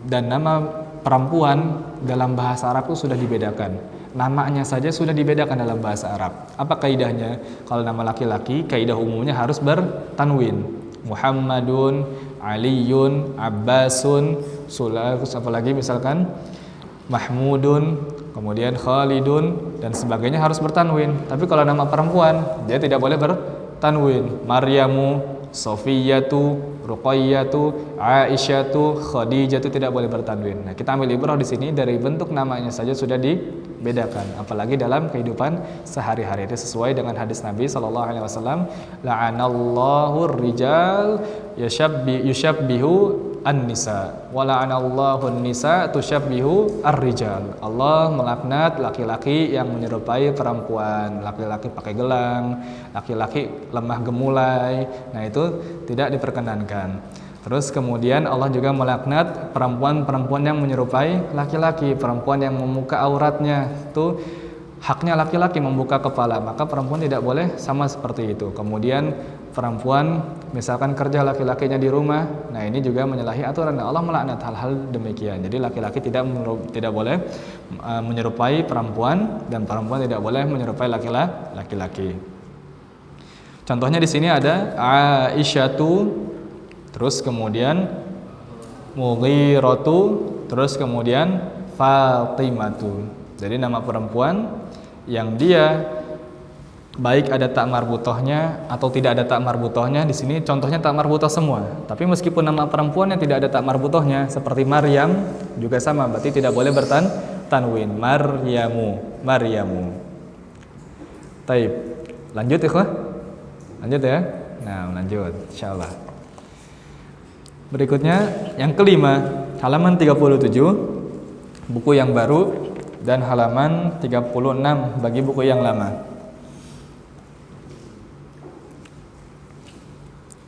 dan nama perempuan dalam bahasa Arab itu sudah dibedakan. Namanya saja sudah dibedakan dalam bahasa Arab. Apa kaidahnya? Kalau nama laki-laki, kaidah umumnya harus bertanwin. Muhammadun, Aliyun, Abbasun, apalagi misalkan Mahmudun, kemudian Khalidun dan sebagainya harus bertanwin. Tapi kalau nama perempuan, dia tidak boleh bertanwin. Maryamu, Sofiyatu, Ruqayyatu, Aisyatu, Khadijatu tidak boleh bertanwin. Nah, kita ambil ibrah di sini dari bentuk namanya saja sudah dibedakan, apalagi dalam kehidupan sehari-hari. Itu sesuai dengan hadis Nabi sallallahu alaihi wasallam, la'anallahu ar-rijal yushabbihu an-nisa wa la'anallahu an-nisa tushabbihu ar-rijal. Allah melaknat laki-laki yang menyerupai perempuan, laki-laki pakai gelang, laki-laki lemah gemulai. Nah, itu tidak diperkenankan. Terus kemudian Allah juga melaknat perempuan-perempuan yang menyerupai laki-laki, perempuan yang membuka auratnya. Itu haknya laki-laki membuka kepala, maka perempuan tidak boleh sama seperti itu. Kemudian perempuan misalkan kerja laki-lakinya di rumah, nah ini juga menyalahi aturan. Allah melaknat hal-hal demikian. Jadi laki-laki tidak boleh menyerupai perempuan dan perempuan tidak boleh menyerupai laki-laki. Contohnya di sini ada Aisyatu, terus kemudian Mughiratu, terus kemudian Fatimatu. Jadi nama perempuan yang dia baik ada tak marbutohnya atau tidak ada tak marbutohnya. Di sini contohnya tak marbutoh semua. Tapi meskipun nama perempuan yang tidak ada tak marbutohnya seperti Maryam juga sama, berarti tidak boleh bertanwin. Maryamu. Taib. Lanjut ikhwah? Lanjut ya. Nah, lanjut insyaallah. Berikutnya yang kelima, halaman 37 buku yang baru dan halaman 36 bagi buku yang lama.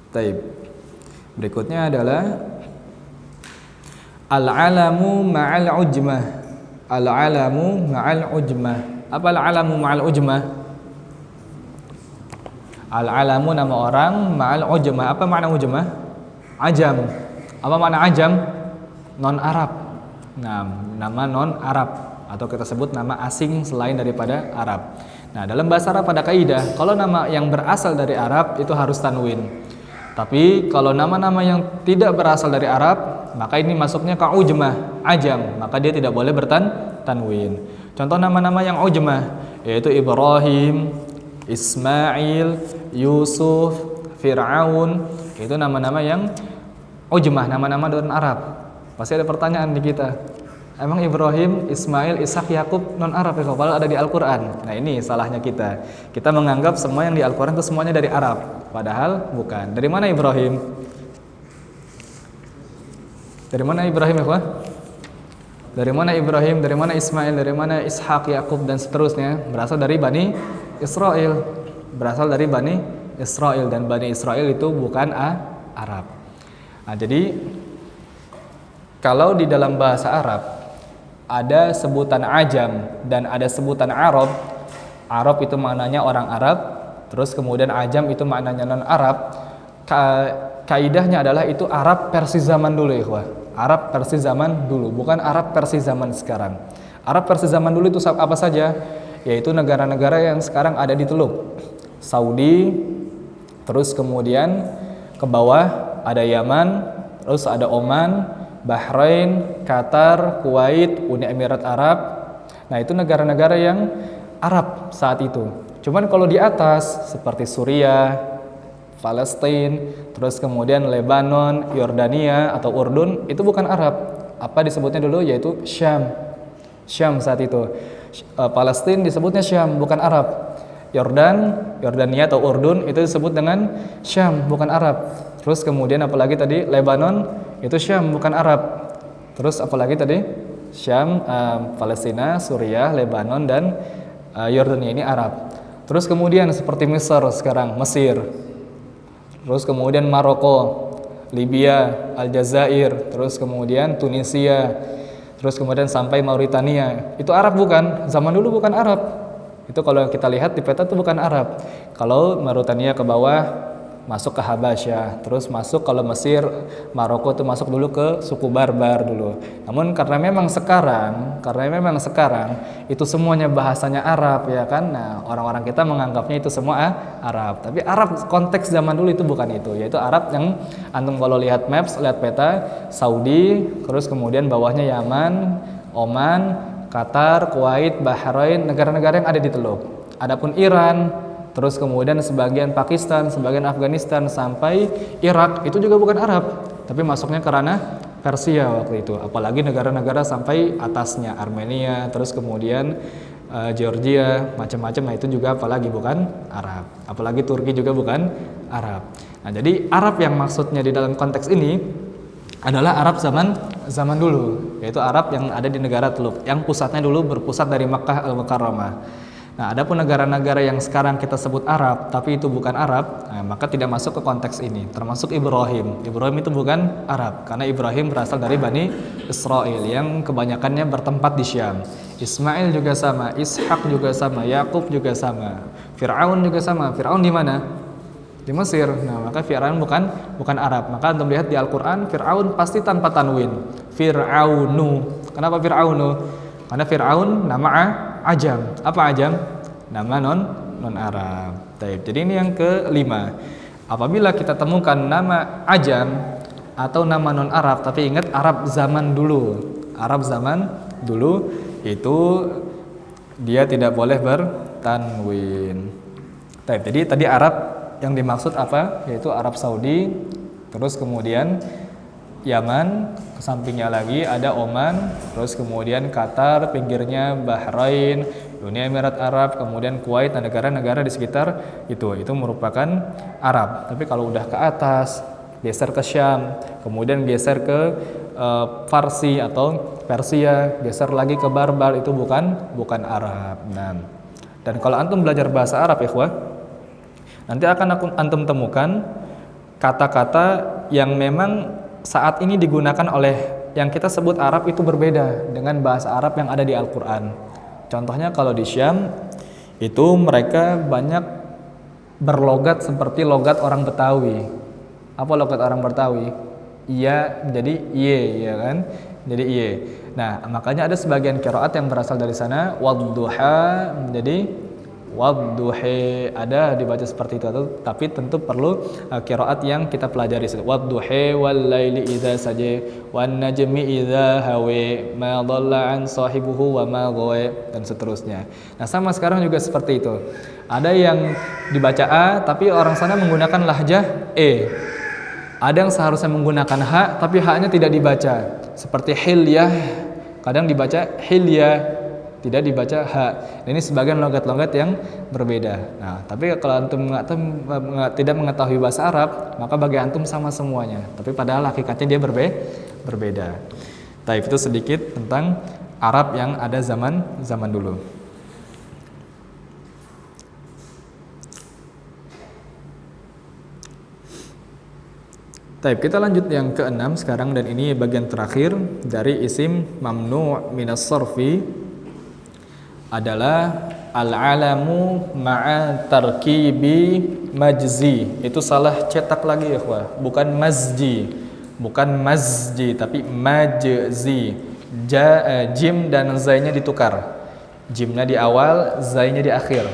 Taib. Berikutnya adalah al-alamu ma'al ujmah. Al-alamu ma'al ujmah. Apa al-alamu ma'al ujmah? Al-alamu nama orang ma'al ujmah. Apa makna ujmah? Ajam. Apa makna ajam? Non Arab. Nah, nama non Arab atau kita sebut nama asing selain daripada Arab. Nah, dalam bahasa Arab pada kaidah, kalau nama yang berasal dari Arab itu harus tanwin. Tapi kalau nama-nama yang tidak berasal dari Arab, maka ini masuknya ke ujmah, ajam, maka dia tidak boleh bertanwin. Contoh nama-nama yang ujmah yaitu Ibrahim, Ismail, Yusuf, Fir'aun. Itu nama-nama yang ujmah, nama-nama non Arab. Pasti ada pertanyaan di kita. Emang Ibrahim, Ismail, Ishak, Yakub non Arab ya? Padahal ada di Al-Qur'an. Nah, ini salahnya kita. Kita menganggap semua yang di Al-Qur'an itu semuanya dari Arab. Padahal bukan. Dari mana Ibrahim? Dari mana Ibrahim ya, Pak? Dari mana Ibrahim? Dari mana Ismail? Dari mana Ishak, Yakub dan seterusnya? Berasal dari Bani Israel. Berasal dari Bani Israel dan Bani Israel itu bukan Arab. Nah, jadi kalau di dalam bahasa Arab ada sebutan ajam dan ada sebutan Arab, Arab itu maknanya orang Arab, terus kemudian ajam itu maknanya non Arab. Kaidahnya adalah itu Arab versi zaman dulu ya, ikhwah. Arab versi zaman dulu, bukan Arab versi zaman sekarang. Arab versi zaman dulu itu apa saja? Yaitu negara-negara yang sekarang ada di Teluk. Saudi, terus kemudian ke bawah ada Yaman, terus ada Oman, Bahrain, Qatar, Kuwait, Uni Emirat Arab. Nah, itu negara-negara yang Arab saat itu. Cuman kalau di atas seperti Suriah, Palestina, terus kemudian Lebanon, Yordania atau Urdun, itu bukan Arab. Apa disebutnya dulu? Yaitu Syam. Syam saat itu. Palestina disebutnya Syam, bukan Arab. Yordania atau Urdun itu disebut dengan Syam, bukan Arab. Terus kemudian apalagi tadi Lebanon itu Syam, bukan Arab. Terus apalagi tadi Syam, Palestina, Suriah, Lebanon dan Yordania ini Arab. Terus kemudian seperti Mesir sekarang, Mesir. Terus kemudian Maroko, Libya, Aljazair, terus kemudian Tunisia, terus kemudian sampai Mauritania. Itu Arab bukan? Zaman dulu bukan Arab. Itu kalau kita lihat di peta itu bukan Arab. Kalau Mauritania ke bawah masuk ke Habasyah, terus masuk kalau Mesir, Maroko itu masuk dulu ke suku Barbar dulu. Namun karena memang sekarang itu semuanya bahasanya Arab ya kan. Nah, orang-orang kita menganggapnya itu semua Arab. Tapi Arab konteks zaman dulu itu bukan itu, yaitu Arab yang antum kalau lihat maps, lihat peta, Saudi, terus kemudian bawahnya Yaman, Oman, Qatar, Kuwait, Bahrain, negara-negara yang ada di Teluk. Adapun Iran, terus kemudian sebagian Pakistan, sebagian Afghanistan sampai Irak itu juga bukan Arab, tapi masuknya ke ranah Persia waktu itu. Apalagi negara-negara sampai atasnya Armenia, terus kemudian Georgia, macam-macam. Nah itu juga apalagi bukan Arab. Apalagi Turki juga bukan Arab. Nah jadi Arab yang maksudnya di dalam konteks ini adalah Arab zaman dulu, yaitu Arab yang ada di negara Teluk, yang pusatnya dulu berpusat dari Makkah Al-Mukarramah. Nah, adapun negara-negara yang sekarang kita sebut Arab, tapi itu bukan Arab, nah, maka tidak masuk ke konteks ini. Termasuk Ibrahim. Ibrahim itu bukan Arab, karena Ibrahim berasal dari Bani Israel yang kebanyakannya bertempat di Syam. Ismail juga sama, Ishak juga sama, Yakub juga sama, Fir'aun juga sama. Fir'aun di mana? Di Mesir. Nah, maka Fir'aun bukan Arab. Maka antum lihat di Al-Qur'an Fir'aun pasti tanpa tanwin. Fir'aunu. Kenapa Fir'aunu? Karena Fir'aun nama ajam. Apa ajam? Nama non Arab. Baik. Jadi ini yang kelima. Apabila kita temukan nama ajam atau nama non Arab, tapi ingat Arab zaman dulu. Arab zaman dulu itu dia tidak boleh bertanwin. Baik. Jadi tadi Arab yang dimaksud apa? Yaitu Arab Saudi, terus kemudian Yaman, ke sampingnya lagi ada Oman, terus kemudian Qatar, pinggirnya Bahrain, Uni Emirat Arab, kemudian Kuwait, dan negara-negara di sekitar itu merupakan Arab. Tapi kalau udah ke atas, geser ke Syam, kemudian geser ke Farsi atau Persia, geser lagi ke Barbar, itu bukan Arab. Nah, dan kalau antum belajar bahasa Arab, ikhwah, nanti akan antum temukan kata-kata yang memang saat ini digunakan oleh yang kita sebut Arab itu berbeda dengan bahasa Arab yang ada di Al-Quran. Contohnya kalau di Syam itu mereka banyak berlogat seperti logat orang Betawi. Apa logat orang Betawi? Iya jadi iye, ya kan? Jadi iye. Nah, makanya ada sebagian qiraat yang berasal dari sana, wadduha menjadi wadduhi, ada dibaca seperti itu, tapi tentu perlu qiraat yang kita pelajari. Wadduhi wal laili idza saja wan najmi idza hawa ma dhalla an sahibuhu wa ma ghawa, dan seterusnya. Nah, sama sekarang juga seperti itu. Ada yang dibaca A tapi orang sana menggunakan lahjah E. Ada yang seharusnya menggunakan H tapi H-nya tidak dibaca. Seperti hilyah, kadang dibaca hilyah, tidak dibaca H. Ini sebagian logat-logat yang berbeda. Nah, tapi kalau antum tidak mengetahui bahasa Arab, maka bagi antum sama semuanya. Tapi padahal hakikatnya dia berbeda. Taib, itu sedikit tentang Arab yang ada zaman dulu. Taib, kita lanjut yang keenam sekarang, dan ini bagian terakhir dari isim mamnu' minas sarfi adalah Al-alamu ma'a tarkibi majzi. Itu salah cetak lagi ya, bukan mazji. Bukan mazji tapi majzi. Jim dan zainya ditukar. Jimnya di awal, zainya di akhir.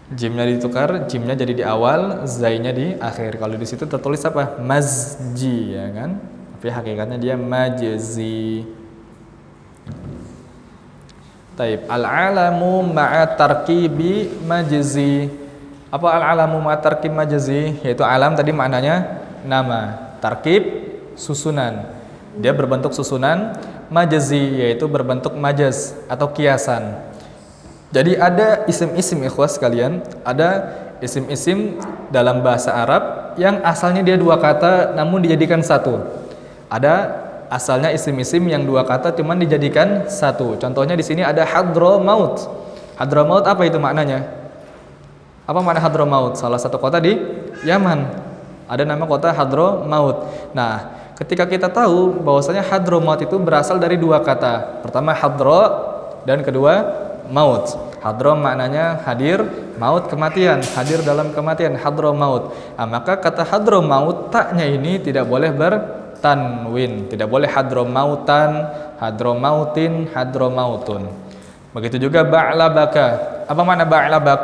Jimnya ditukar, jimnya jadi di awal, zainya di akhir. Kalau di situ tertulis apa? Mazji, ya kan? Tapi hakikatnya dia majzi. Taib. Al-alamu ma'a tarkibi majzi. Apa al-alamu ma'a tarkib majzi? Yaitu alam tadi maknanya nama. Tarkib susunan. Dia berbentuk susunan. Majzi yaitu berbentuk majaz atau kiasan. Jadi ada isim-isim ikhwas sekalian, ada isim-isim dalam bahasa Arab yang asalnya dia dua kata namun dijadikan satu. Ada asalnya isim-isim yang dua kata cuman dijadikan satu. Contohnya di sini ada Hadramaut. Hadramaut apa itu maknanya? Apa makna Hadramaut? Salah satu kota di Yaman. Ada nama kota Hadramaut. Nah, ketika kita tahu bahwasanya Hadramaut itu berasal dari dua kata. Pertama hadra dan kedua maut. Hadra maknanya hadir, maut kematian, hadir dalam kematian, hadramaut. Nah, maka kata hadramaut taknya ini tidak boleh bertanwin, tidak boleh hadramautan, hadramautin, hadramautun. Begitu juga ba'labaka. Apa makna ba'labak?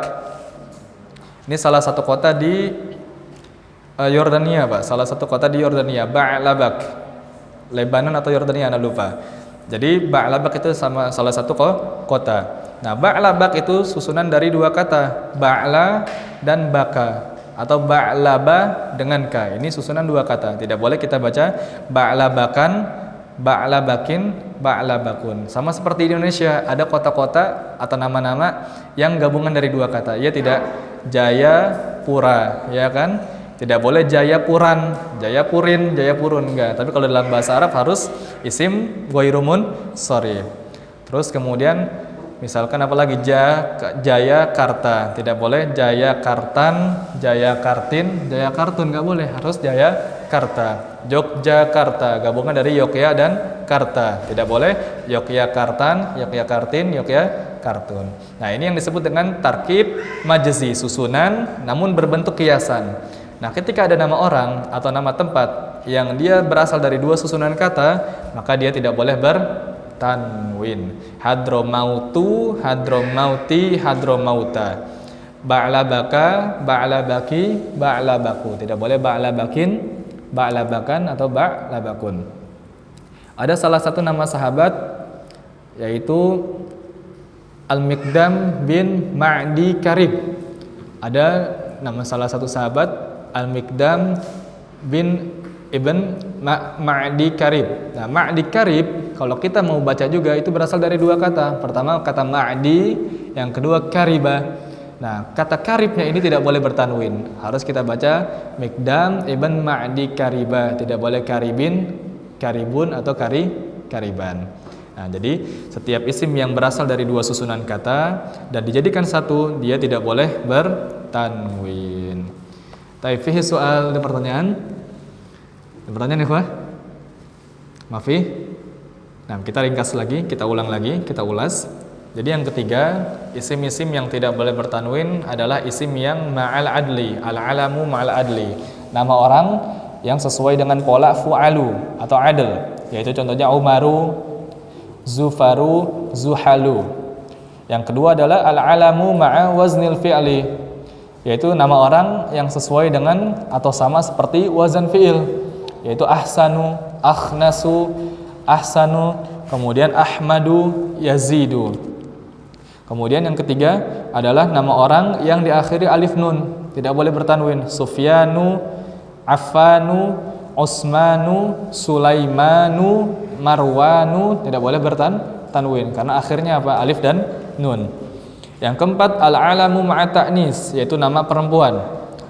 Ini salah satu kota di Yordania, Pak. Salah satu kota di Yordania, Ba'labak. Lebanon atau Yordania, Anda lupa. Jadi Ba'labak itu sama salah satu kota. Nah, Ba'labak itu susunan dari dua kata, Ba'la dan Baka, atau Ba'laba dengan Ka. Ini susunan dua kata. Tidak boleh kita baca Ba'labakan, Ba'labakin, Ba'labakun. Sama seperti di Indonesia, ada kota-kota atau nama-nama yang gabungan dari dua kata. Ya tidak, Jayapura, ya kan? Tidak boleh Jayapuran, Jayapurin, Jayapurun, enggak. Tapi kalau dalam bahasa Arab harus isim ghairumun sharif. Terus kemudian misalkan apalagi Jayakarta, tidak boleh Jayakartan, Jayakartin, Jayakartun, enggak boleh, harus Jayakarta. Yogyakarta, gabungan dari Yogya dan Karta, tidak boleh Yogyakartan, Yogyakartin, Yogyakartun. Nah, ini yang disebut dengan tarkib majzi, susunan namun berbentuk kiasan. Nah, ketika ada nama orang atau nama tempat yang dia berasal dari dua susunan kata, maka dia tidak boleh bertanwin. Hadramautu, hadramauti, hadramauta. Ba'labaka, ba'labaki, ba'labaku. Tidak boleh ba'labakin, ba'labakan atau ba'labakun. Ada salah satu nama sahabat yaitu Al-Miqdam bin Ma'di Karib. Ada nama salah satu sahabat Al-Miqdam bin Ibn Ma'di Karib. Nah, Ma'di Karib kalau kita mau baca juga itu berasal dari dua kata. Pertama kata Ma'di, yang kedua Kariba. Nah, kata karibnya ini tidak boleh bertanwin. Harus kita baca Miqdam Ibn Ma'di Kariba. Tidak boleh karibin, karibun atau kariban. Nah, jadi setiap isim yang berasal dari dua susunan kata dan dijadikan satu, dia tidak boleh bertanwin. Tapi fihi soal, ada pertanyaan? Ada pertanyaan ya, Pak? Maafi? Nah, kita ringkas lagi, kita ulang lagi, kita ulas. Jadi yang ketiga, isim-isim yang tidak boleh bertanwin adalah isim yang ma'al adli, al-alamu ma'al adli. Nama orang yang sesuai dengan pola fu'alu atau adl, yaitu contohnya Umaru, Zufaru, Zuhalu. Yang kedua adalah al-alamu ma'a waznil fi'li, yaitu nama orang yang sesuai dengan atau sama seperti wazan fi'il, yaitu ahsanu, akhnasu, ahsanu, kemudian ahmadu, yazidu. Kemudian yang ketiga adalah nama orang yang diakhiri alif nun, tidak boleh bertanwin. Sufyanu, Affanu, Utsmanu, Sulaimanu, Marwanu, tidak boleh bertanwin karena akhirnya apa? Alif dan nun. Yang keempat, al-alamu ma'a ta'nis, yaitu nama perempuan.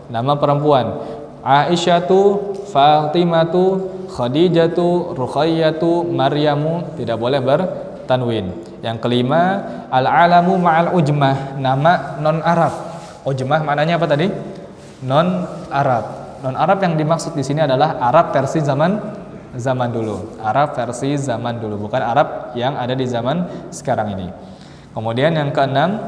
Nama perempuan. Aisyatu, Fatimatu, Khadijatu, Ruqayyatu, Maryamu, tidak boleh bertanwin. Yang kelima, al-alamu ma'al ujmah, nama non-Arab. Ujmah maknanya apa tadi? Non-Arab. Non-Arab yang dimaksud di sini adalah Arab versi zaman dulu. Arab versi zaman dulu, bukan Arab yang ada di zaman sekarang ini. Kemudian yang keenam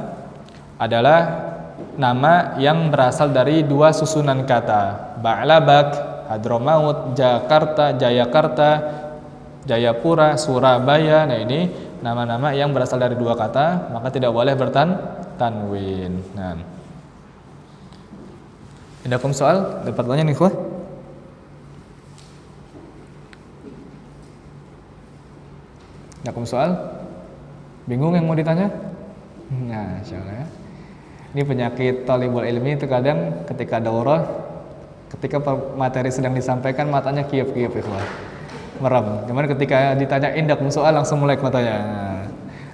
adalah nama yang berasal dari dua susunan kata. Ba'labak, Hadramaut, Jakarta, Jayakarta, Jayapura, Surabaya. Nah ini nama-nama yang berasal dari dua kata, maka tidak boleh bertanwin. Nah, indakum soal? Ada pertanyaan nih, indakum soal? Bingung yang mau ditanya? Nah, insyaallah ya. Ini penyakit thalibul ilmi itu kadang ketika daurah, ketika materi sedang disampaikan matanya kiap-kiap ikhwah. Merem. Gimana ketika ditanya indakum soal langsung melek matanya.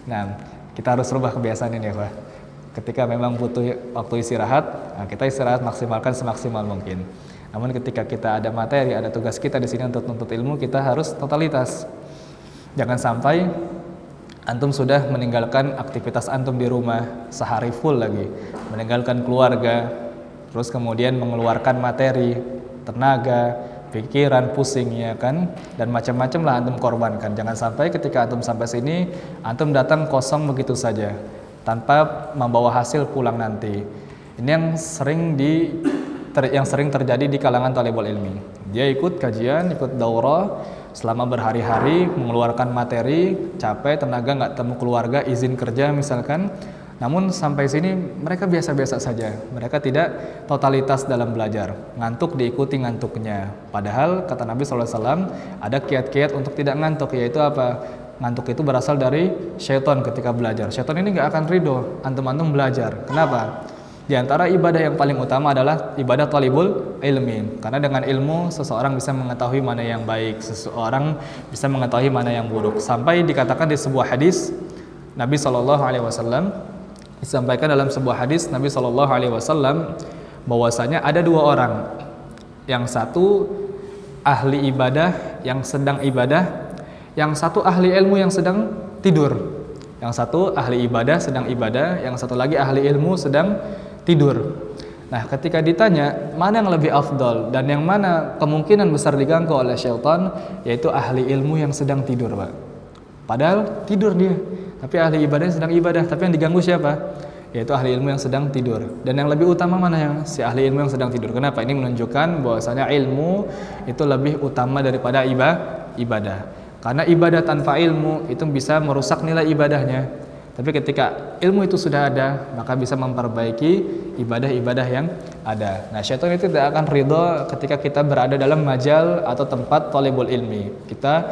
Nah, kita harus rubah kebiasaan ini ikhwah. Ketika memang butuh waktu istirahat, nah kita istirahat maksimalkan semaksimal mungkin. Namun ketika kita ada materi, ada tugas kita di sini untuk menuntut ilmu, kita harus totalitas. Jangan sampai antum sudah meninggalkan aktivitas antum di rumah sehari full lagi, meninggalkan keluarga, terus kemudian mengeluarkan materi, tenaga, pikiran, pusing ya kan, dan macam-macam lah antum korbankan. Jangan sampai ketika antum sampai sini, antum datang kosong begitu saja, tanpa membawa hasil pulang nanti. Ini yang sering terjadi di kalangan thalibul ilmi. Dia ikut kajian, ikut daurah selama berhari-hari, mengeluarkan materi, capek, tenaga, nggak temu keluarga, izin kerja misalkan. Namun sampai sini mereka biasa-biasa saja. Mereka tidak totalitas dalam belajar. Ngantuk diikuti ngantuknya. Padahal kata Nabi SAW ada kiat-kiat untuk tidak ngantuk, yaitu apa? Ngantuk itu berasal dari syaitan ketika belajar. Syaitan ini nggak akan ridho antum-antum belajar. Kenapa? Di antara ibadah yang paling utama adalah ibadah thalibul ilmi. Karena dengan ilmu seseorang bisa mengetahui mana yang baik, seseorang bisa mengetahui mana yang buruk. Sampai dikatakan di sebuah hadis Nabi SAW disampaikan dalam sebuah hadis Nabi SAW bahwasanya ada dua orang. Yang satu ahli ibadah yang sedang ibadah, yang satu ahli ilmu yang sedang tidur. Yang satu ahli ibadah sedang ibadah, yang satu lagi ahli ilmu sedang tidur. Nah, ketika ditanya mana yang lebih afdal dan yang mana kemungkinan besar diganggu oleh syaitan, yaitu ahli ilmu yang sedang tidur, Pak. Padahal tidur dia, tapi ahli ibadah yang sedang ibadah, tapi yang diganggu siapa? Yaitu ahli ilmu yang sedang tidur. Dan yang lebih utama mana yang si ahli ilmu yang sedang tidur? Kenapa? Ini menunjukkan bahwasanya ilmu itu lebih utama daripada ibadah. Karena ibadah tanpa ilmu itu bisa merusak nilai ibadahnya. Tapi ketika ilmu itu sudah ada, maka bisa memperbaiki ibadah-ibadah yang ada. Nah, syaitan itu tidak akan ridho ketika kita berada dalam majal atau tempat thalibul ilmi. Kita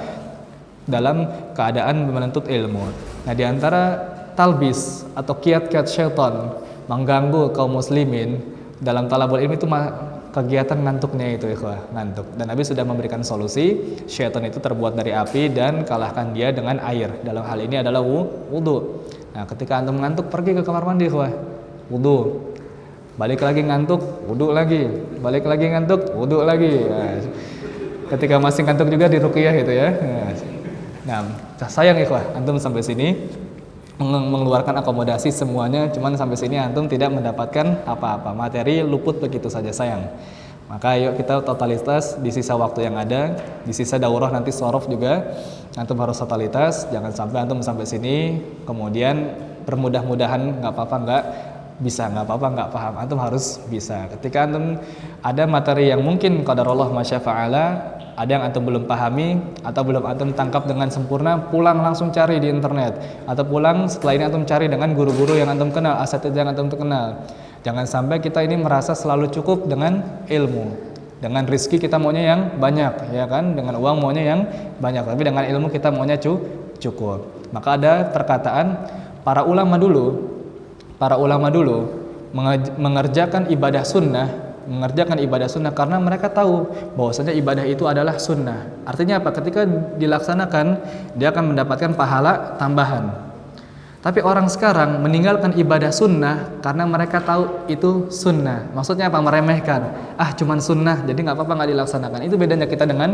dalam keadaan menuntut ilmu. Nah, di antara talbis atau kiat-kiat syaitan mengganggu kaum muslimin dalam talabul ilmi itu kegiatan ngantuknya itu, ikhwah, ngantuk. Dan Nabi sudah memberikan solusi. Syaitan itu terbuat dari api dan kalahkan dia dengan air. Dalam hal ini adalah wudu. Nah, ketika antum ngantuk, pergi ke kamar mandi, ikhwah, wudu. Balik lagi ngantuk, wudu lagi. Balik lagi ngantuk, wudu lagi. Nah, ketika masih ngantuk juga diruqyah gitu ya. Nah, sayang ikhwah, antum sampai sini mengeluarkan akomodasi semuanya, cuman sampai sini antum tidak mendapatkan apa-apa, materi luput begitu saja, sayang. Maka ayo kita totalitas di sisa waktu yang ada, di sisa daurah nanti sorof juga antum harus totalitas. Jangan sampai antum sampai sini kemudian bermudah-mudahan nggak apa-apa, nggak paham, antum harus bisa. Ketika antum ada materi yang mungkin qadarullah masyafa'ala, ada yang antum belum pahami atau belum antum tangkap dengan sempurna, pulang langsung cari di internet, atau pulang setelah ini antum cari dengan guru-guru yang antum kenal, asatidz yang antum kenal. Jangan sampai kita ini merasa selalu cukup dengan ilmu. Dengan rizki kita maunya yang banyak, ya kan? Dengan uang maunya yang banyak, tapi dengan ilmu kita maunya cukup. Maka ada perkataan para ulama dulu mengerjakan ibadah sunnah karena mereka tahu bahwasanya ibadah itu adalah sunnah. Artinya apa? Ketika dilaksanakan dia akan mendapatkan pahala tambahan. Tapi orang sekarang meninggalkan ibadah sunnah karena mereka tahu itu sunnah. Maksudnya apa? Meremehkan. Cuman sunnah, jadi nggak apa-apa nggak dilaksanakan. Itu bedanya kita dengan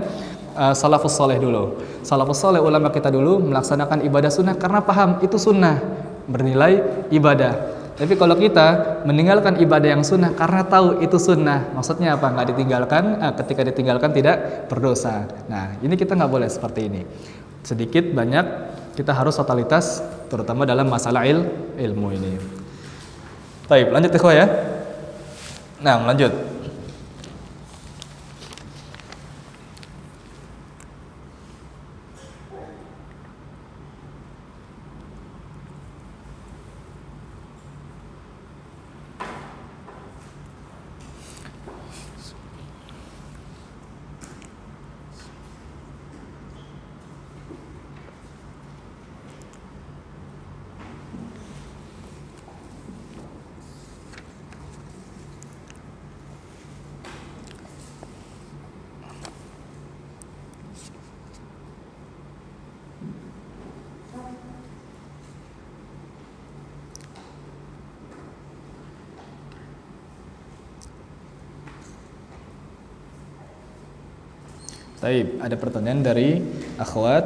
salafus soleh dulu. Salafus soleh ulama kita dulu melaksanakan ibadah sunnah karena paham itu sunnah, bernilai ibadah. Tapi kalau kita meninggalkan ibadah yang sunnah karena tahu itu sunnah, maksudnya apa? Nggak ditinggalkan, ketika ditinggalkan tidak berdosa. Nah, ini kita nggak boleh seperti ini. Sedikit banyak kita harus totalitas terutama dalam masalah ilmu ini. Baik, lanjut ikhwah ya. Nah, lanjut. Baik, ada pertanyaan dari akhwat.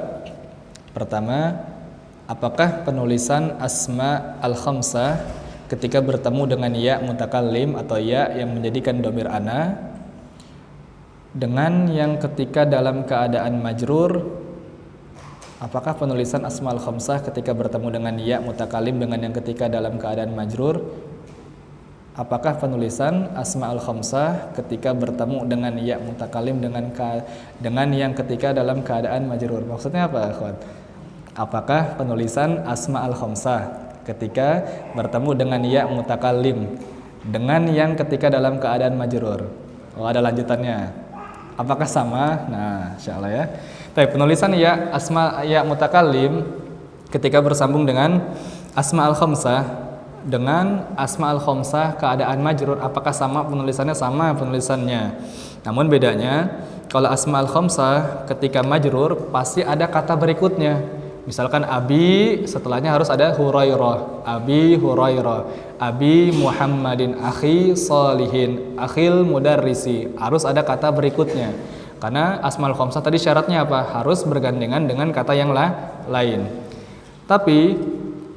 Pertama, apakah penulisan asma al-khamsah ketika bertemu dengan ya mutakallim atau ya yang menjadikan dhamir ana dengan yang ketika dalam keadaan majrur, apakah penulisan asma al-khamsah ketika bertemu dengan ya mutakallim dengan yang ketika dalam keadaan majrur, apakah penulisan asma al-khamsah ketika bertemu dengan ya mutakallim dengan yang ketika dalam keadaan majrur? Maksudnya apa, akhwat? Apakah penulisan asma al-khamsah ketika bertemu dengan ya mutakallim dengan yang ketika dalam keadaan majrur? Oh, ada lanjutannya. Apakah sama? Nah, insyaallah ya. Tapi penulisan ya asma ya mutakallim ketika bersambung dengan asma al-khamsah dengan asma al-khamsah keadaan majrur, apakah sama penulisannya? Sama penulisannya. Namun bedanya, kalau asma al-khamsah ketika majrur pasti ada kata berikutnya. Misalkan abi, setelahnya harus ada Hurairah, abi Hurairah, abi Muhammadin, akhi Salihin, akhil mudarrisi. Harus ada kata berikutnya. Karena asma al-khamsah tadi syaratnya apa? Harus bergandengan dengan kata yang lain. Tapi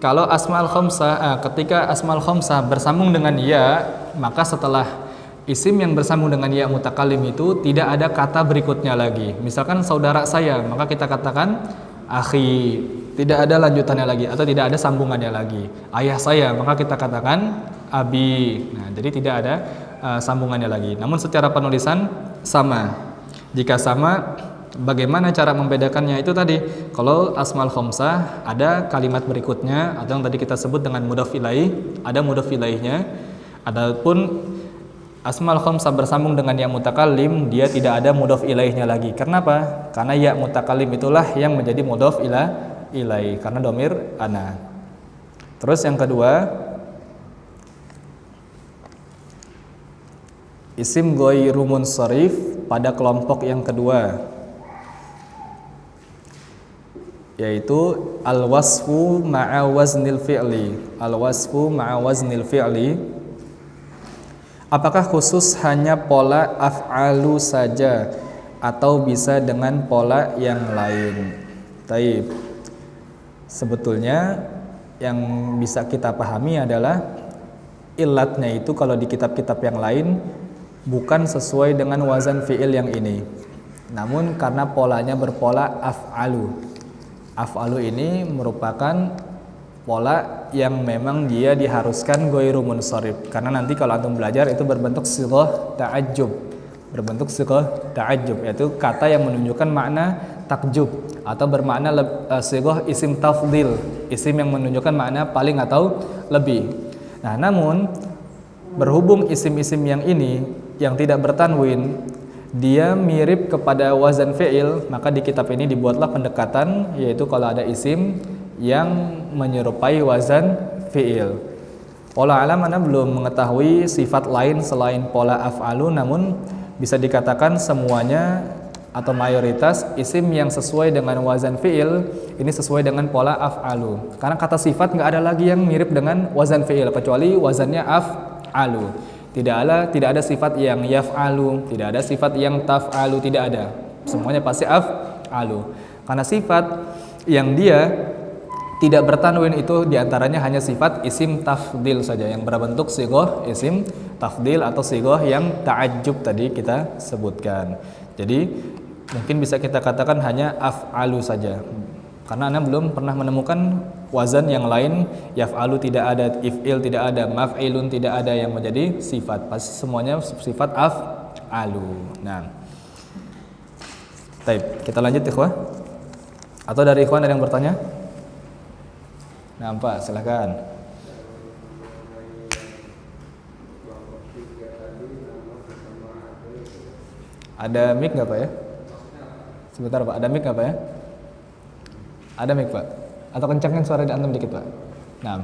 kalau asma al-khamsah, ketika asma al-khamsah bersambung dengan ya, maka setelah isim yang bersambung dengan ya mutakallim itu tidak ada kata berikutnya lagi. Misalkan saudara saya, maka kita katakan akhi, tidak ada lanjutannya lagi atau tidak ada sambungannya lagi. Ayah saya, maka kita katakan abi. Nah, jadi tidak ada sambungannya lagi. Namun secara penulisan sama. Jika sama, bagaimana cara membedakannya? Itu tadi, kalau asmaul khamsah ada kalimat berikutnya atau yang tadi kita sebut dengan mudhaf ilaih, ada mudhaf ilaihnya. Adapun asmaul khamsah bersambung dengan ya mutakallim, dia tidak ada mudhaf ilaihnya lagi. Karena apa? Karena ya mutakallim itulah yang menjadi mudhaf ilaih karena dhamir ana. Terus yang kedua, isim ghairu munsharif pada kelompok yang kedua, yaitu al-wasfu ma'a waznil fi'li. Al-wasfu ma'a waznil fi'li, apakah khusus hanya pola af'alu saja atau bisa dengan pola yang lain? Taib. Sebetulnya yang bisa kita pahami adalah ilatnya itu kalau di kitab-kitab yang lain bukan sesuai dengan wazan fi'il yang ini, namun karena polanya berpola af'alu. Af'alu ini merupakan pola yang memang dia diharuskan ghairu munsharif, karena nanti kalau antum belajar itu berbentuk sighah ta'ajjub, yaitu kata yang menunjukkan makna takjub atau bermakna sighah isim tafdil, isim yang menunjukkan makna paling atau lebih. Nah, namun berhubung isim-isim yang ini yang tidak bertanwin, dia mirip kepada wazan fi'il, maka di kitab ini dibuatlah pendekatan, yaitu kalau ada isim yang menyerupai wazan fi'il. Wallahu a'lam, ana belum mengetahui sifat lain selain pola af'alu, namun bisa dikatakan semuanya atau mayoritas isim yang sesuai dengan wazan fi'il ini sesuai dengan pola af'alu. Karena kata sifat nggak ada lagi yang mirip dengan wazan fi'il kecuali wazannya af'alu. Tidak ada sifat yang yaf'alu, tidak ada sifat yang taf'alu, tidak ada. Semuanya pasti af'alu. Karena sifat yang dia tidak bertanwin itu diantaranya hanya sifat isim tafdil saja yang berbentuk sighah isim tafdil atau sighah yang ta'ajjub tadi kita sebutkan. Jadi mungkin bisa kita katakan hanya af'alu saja. Karena Anda belum pernah menemukan wazan yang lain, yaf'alu tidak ada, if'il tidak ada, maf'ilun tidak ada yang menjadi sifat. Pasti semuanya sifat af'alu. Nah. Baik, kita lanjut ikhwah. Atau dari ikhwan ada yang bertanya? Nah, Pak, silakan. Ada mic nggak Pak ya? Sebentar Pak, ada mic nggak Pak ya? Ada mic Pak? Atau kencangkan suara antum dikit Pak? Nah.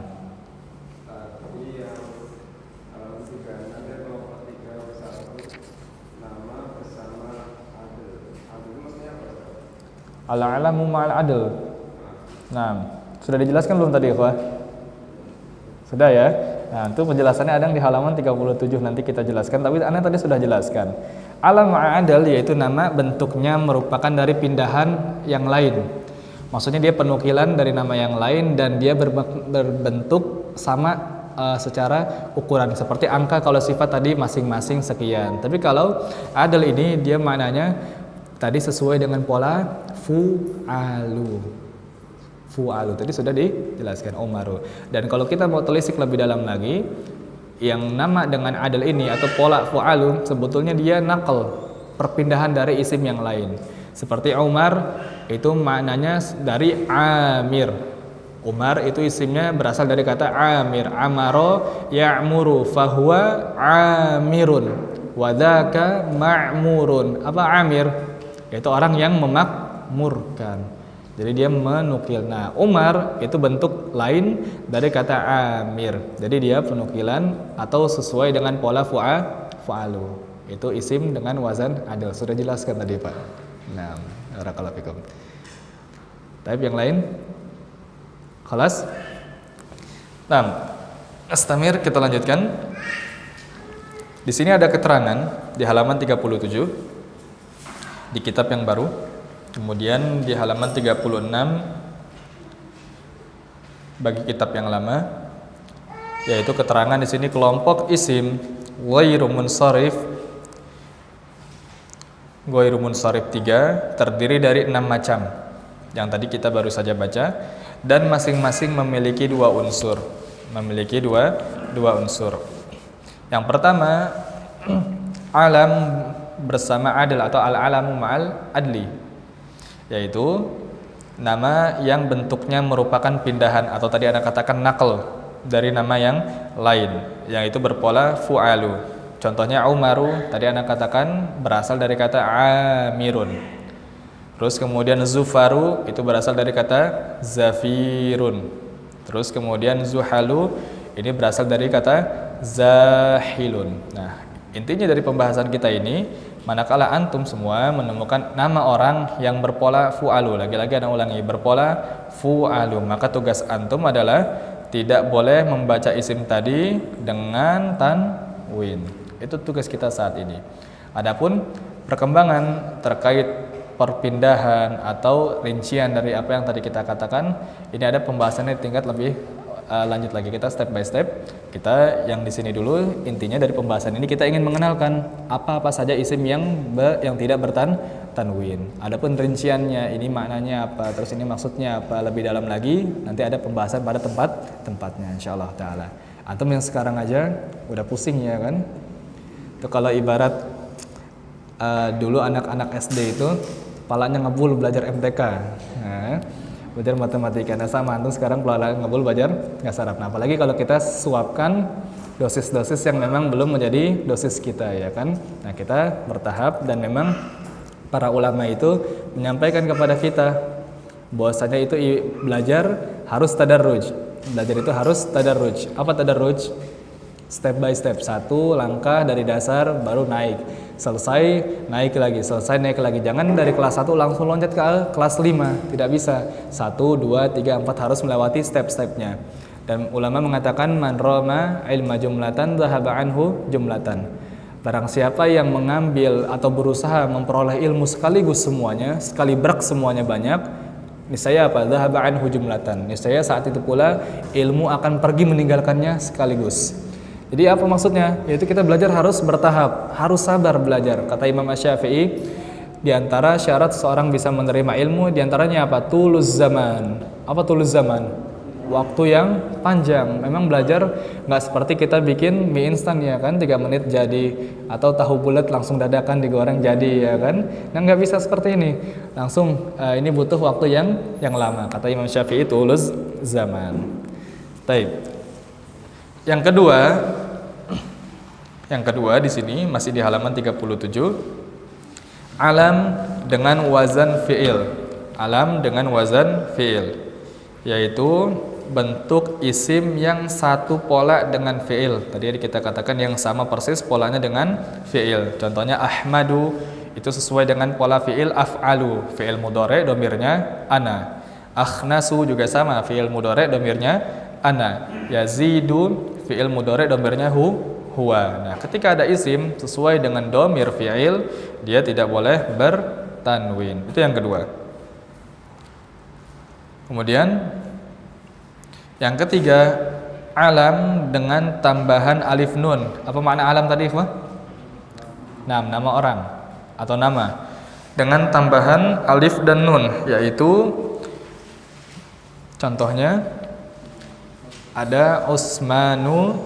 Al-alamu ma'al adl. Nah, sudah dijelaskan belum tadi Pak? Sudah ya? Nah, itu penjelasannya ada di halaman 37, nanti kita jelaskan, tapi Anda tadi sudah jelaskan. Alam ma'adal yaitu nama bentuknya merupakan dari pindahan yang lain. Maksudnya dia penukilan dari nama yang lain dan dia berbentuk sama secara ukuran. Seperti angka kalau sifat tadi masing-masing sekian. Tapi kalau adal ini dia maknanya tadi sesuai dengan pola fu'alu. Fu'alu tadi sudah dijelaskan Umaru. Dan kalau kita mau telisik lebih dalam lagi, yang nama dengan adal ini atau pola fu'alu sebetulnya dia nakal, perpindahan dari isim yang lain. Seperti Umar itu maknanya dari Amir. Umar itu isimnya berasal dari kata Amir. Amaro ya'muru fahuwa Amirun wadaka ma'murun. Apa Amir? Yaitu orang yang memakmurkan. Jadi dia menukil. Nah, Umar itu bentuk lain dari kata Amir. Jadi dia penukilan atau sesuai dengan pola fu'alu. Itu isim dengan wazan adil. Sudah jelaskan tadi Pak. Nah, barakallahu fikum. Tapi yang lain? Khalas? Nah, astamir kita lanjutkan. Di sini ada keterangan di halaman 37 di kitab yang baru. Kemudian di halaman 36 bagi kitab yang lama, yaitu keterangan di sini kelompok isim ghairu munsharif. Ghairu munsharif 3 terdiri dari 6 macam yang tadi kita baru saja baca, dan masing-masing memiliki dua unsur. Dua unsur. Yang pertama alam bersama adil atau al-alamu ma'al adli, yaitu nama yang bentuknya merupakan pindahan atau tadi Anda katakan nakal dari nama yang lain, yang itu berpola fu'alu. Contohnya Umaru, tadi Anda katakan berasal dari kata Amirun. Terus kemudian Zufaru itu berasal dari kata Zafirun. Terus kemudian Zuhalu ini berasal dari kata Zahilun. Nah, intinya dari pembahasan kita ini, manakala antum semua menemukan nama orang yang berpola fu'alu, lagi-lagi Anda ulangi, berpola fu'alu, maka tugas antum adalah tidak boleh membaca isim tadi dengan tanwin. Itu tugas kita saat ini. Adapun perkembangan terkait perpindahan atau rincian dari apa yang tadi kita katakan, ini ada pembahasannya di tingkat lebih lanjut lagi. Kita step by step. Kita yang di sini dulu, intinya dari pembahasan ini kita ingin mengenalkan apa-apa saja isim yang tidak bertanwin. Adapun rinciannya, ini maknanya apa, terus ini maksudnya apa, lebih dalam lagi nanti ada pembahasan pada tempatnya insyaallah taala. Antum yang sekarang aja udah pusing ya kan? Itu kalau ibarat dulu anak-anak SD itu palanya ngebul belajar MTK, nah, belajar matematika. Nah sama antum sekarang palanya ngebul belajar bahasa Arab. Nah apalagi kalau kita suapkan dosis-dosis yang memang belum menjadi dosis kita ya kan. Nah kita bertahap dan memang para ulama itu menyampaikan kepada kita bahwasanya itu belajar harus tadarruj. Belajar itu harus tadarruj. Apa tadarruj? Step by step, satu langkah dari dasar baru naik, selesai naik lagi, selesai naik lagi. Jangan dari kelas 1 langsung loncat ke kelas 5, tidak bisa. 1, 2, 3, 4 harus melewati step-stepnya. Dan ulama mengatakan man rama ilma jumlatan dhahaba anhu jumlatan. Barang siapa yang mengambil atau berusaha memperoleh ilmu sekaligus semuanya, sekali brak semuanya banyak, niscaya apa? Dhahaba anhu jumlatan. Niscaya saat itu pula ilmu akan pergi meninggalkannya sekaligus. Jadi apa maksudnya? Yaitu kita belajar harus bertahap, harus sabar belajar. Kata Imam Asy-Syafi'i, di antara syarat seseorang bisa menerima ilmu di antaranya apa? Tuluz zaman. Apa tuluz zaman? Waktu yang panjang. Memang belajar nggak seperti kita bikin mie instan ya kan, 3 menit jadi, atau tahu bulat langsung dadakan digoreng jadi ya kan. Nah nggak bisa seperti ini. Langsung ini butuh waktu yang lama. Kata Imam Syafi'i tuluz zaman. Taib. Yang kedua di sini masih di halaman 37. Alam dengan wazan fi'il. Alam dengan wazan fi'il, yaitu bentuk isim yang satu pola dengan fi'il. Tadi kita katakan yang sama persis polanya dengan fi'il. Contohnya Ahmadu itu sesuai dengan pola fi'il af'alu, fi'il mudhari domirnya ana. Akhnasu juga sama, fi'il mudhari domirnya ana. Yazidu fi'il mudhari domirnya huwa. Nah, ketika ada isim sesuai dengan domir fi'il, dia tidak boleh bertanwin. Itu yang kedua. Kemudian yang ketiga, alam dengan tambahan alif nun. Apa makna alam tadi, ikhwah? Nama orang atau nama dengan tambahan alif dan nun, yaitu contohnya ada Utsmanu,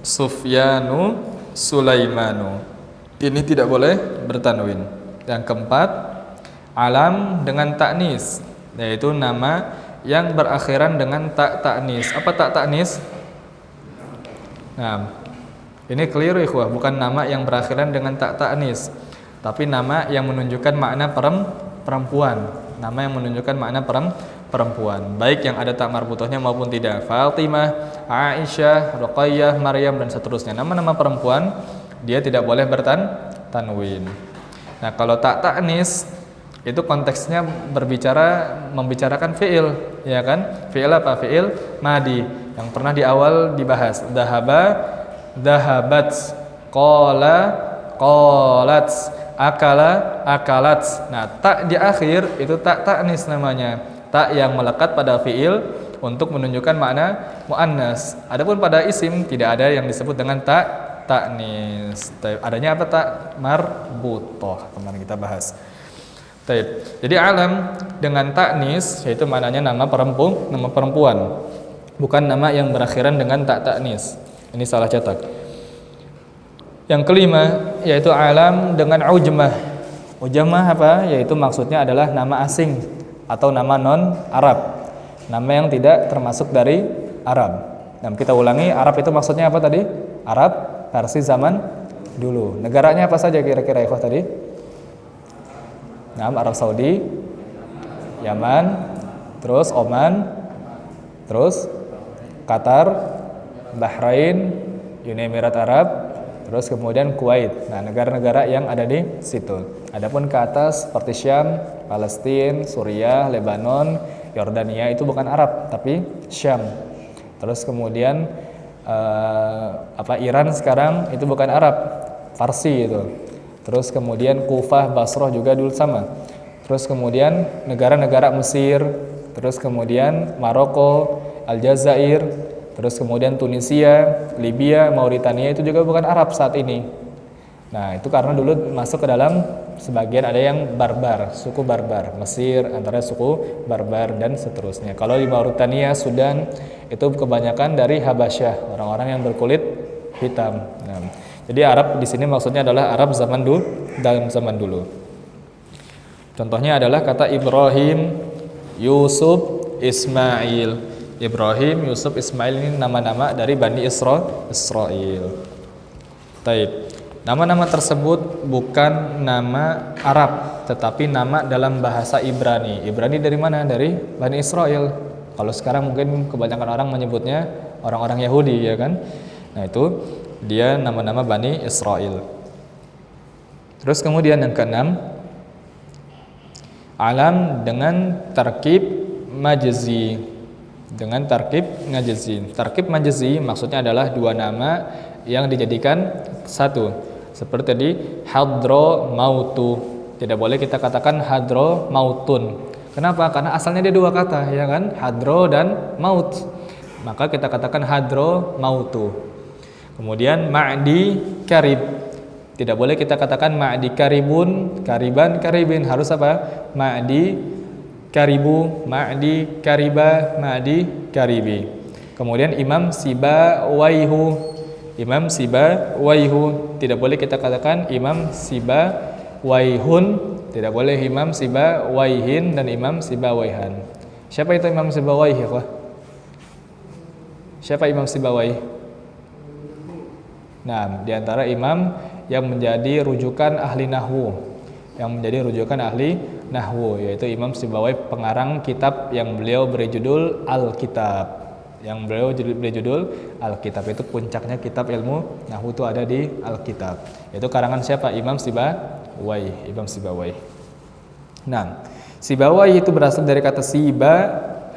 Sufyanu, Sulaimanu. Ini tidak boleh bertanwin. Yang keempat, alam dengan ta'nis, yaitu nama yang berakhiran dengan ta'nis. Apa ta'nis? Nah, ini keliru ikhwah, bukan nama yang berakhiran dengan ta'nis, tapi nama yang menunjukkan makna perempuan. Nama yang menunjukkan makna perempuan, baik yang ada ta marbutohnya maupun tidak. Fatimah, Aisyah, Ruqayyah, Maryam dan seterusnya. Nama-nama perempuan dia tidak boleh bertanwin. Nah, kalau ta'nis itu konteksnya membicarakan fi'il, ya kan? Fi'il apa? Fi'il madi yang pernah di awal dibahas. Dhahaba, dhahabat, qala, qalat, akala, akalat. Nah, tak di akhir itu ta'nis namanya. Tak yang melekat pada fi'il untuk menunjukkan makna muannas. Adapun pada isim tidak ada yang disebut dengan ta'nis. Adanya apa? Tak marbutoh. Kemarin kita bahas. Jadi alam dengan ta'nis yaitu maknanya nama perempuan, bukan nama yang berakhiran dengan ta'nis. Ini salah cetak. Yang kelima yaitu alam dengan ujmah. Ujmah apa? Yaitu maksudnya adalah nama asing atau nama non Arab, nama yang tidak termasuk dari Arab. Nah, kita ulangi, Arab itu maksudnya apa tadi? Arab versi zaman dulu. Negaranya apa saja kira-kira ikhwah tadi? Nah, Arab Saudi, Yaman, terus Oman, terus Qatar, Bahrain, Uni Emirat Arab, terus kemudian Kuwait. Nah, negara-negara yang ada di situ. Adapun ke atas seperti Syam, Palestina, Suriah, Lebanon, Yordania itu bukan Arab tapi Syam. Terus kemudian Iran sekarang itu bukan Arab, Farsi itu. Terus kemudian Kufah, Basrah juga dulu sama. Terus kemudian negara-negara Mesir, terus kemudian Maroko, Aljazair, terus kemudian Tunisia, Libya, Mauritania itu juga bukan Arab saat ini. Nah, itu karena dulu masuk ke dalam sebagian ada yang barbar, suku barbar, Mesir antara suku barbar dan seterusnya. Kalau di Mauritania, Sudan itu kebanyakan dari Habasyah, orang-orang yang berkulit hitam. Nah, jadi Arab di sini maksudnya adalah Arab zaman dulu, dalam zaman dulu. Contohnya adalah kata Ibrahim, Yusuf, Ismail. Ibrahim, Yusuf, Ismail ini nama-nama dari Bani Israel. Taib. Nama-nama tersebut bukan nama Arab, tetapi nama dalam bahasa Ibrani. Ibrani dari mana? Dari Bani Israel. Kalau sekarang mungkin kebanyakan orang menyebutnya orang-orang Yahudi, ya kan? Nah, itu dia nama-nama Bani Israel. Terus kemudian yang keenam, alam dengan tarkib majzi. Dengan tarkib majzi. Tarkib majzi maksudnya adalah dua nama yang dijadikan satu. Seperti tadi hadro mautu. Tidak boleh kita katakan hadro mautun. Kenapa? Karena asalnya dia dua kata, ya kan? Hadro dan maut. Maka kita katakan hadro mautu. Kemudian ma'di karib. Tidak boleh kita katakan ma'di karibun, kariban, karibin. Harus apa? Ma'di karibu, ma'di kariba, ma'di karibi. Kemudian Imam Sibawaihu, Imam Sibawaihu. Tidak boleh kita katakan Imam Sibawaihun, tidak boleh Imam Sibawaihin dan Imam Sibawaihan. Siapa itu Imam Sibawaih ya, Pak? Siapa Imam Sibawaih? Nah, di antara imam yang menjadi rujukan ahli nahwu, yaitu Imam Sibawaih, pengarang kitab yang beliau beri judul Alkitab. Alkitab itu puncaknya kitab ilmu nahwu itu ada di Alkitab. Itu karangan siapa? Imam Sibawaih. Nah, Sibawaih itu berasal dari kata siba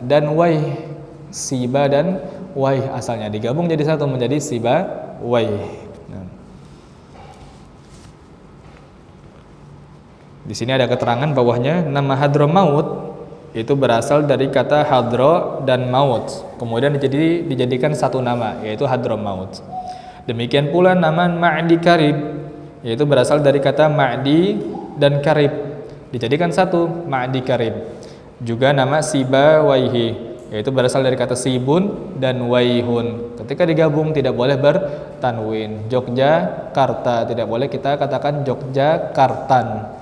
dan waih. Siba dan waih asalnya digabung jadi satu menjadi Sibawaih. Nah, di sini ada keterangan bawahnya nama Hadramaut itu berasal dari kata hadro dan maut. Kemudian dijadikan satu nama yaitu Hadramaut. Demikian pula nama Ma'di Karib yaitu berasal dari kata Ma'di dan Karib. Dijadikan satu Ma'di Karib. Juga nama Sibawaihi yaitu berasal dari kata Sibun dan Waihun. Ketika digabung tidak boleh bertanwin. Yogyakarta tidak boleh kita katakan Yogyakartan.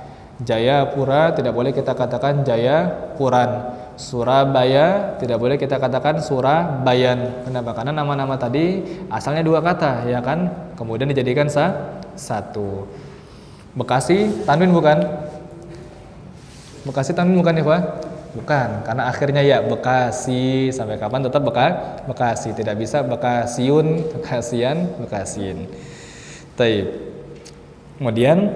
Jayapura tidak boleh kita katakan Jayapuran. Surabaya tidak boleh kita katakan Surabayan. Kenapa? Karena nama-nama tadi asalnya dua kata, ya kan? Kemudian dijadikan satu. Bekasi tanwin bukan? Bekasi tanwin bukan ya, Pak? Bukan, karena akhirnya ya Bekasi. Sampai kapan tetap Bekasi, tidak bisa Bekasiun, Bekasian, Bekasin. Taib. Kemudian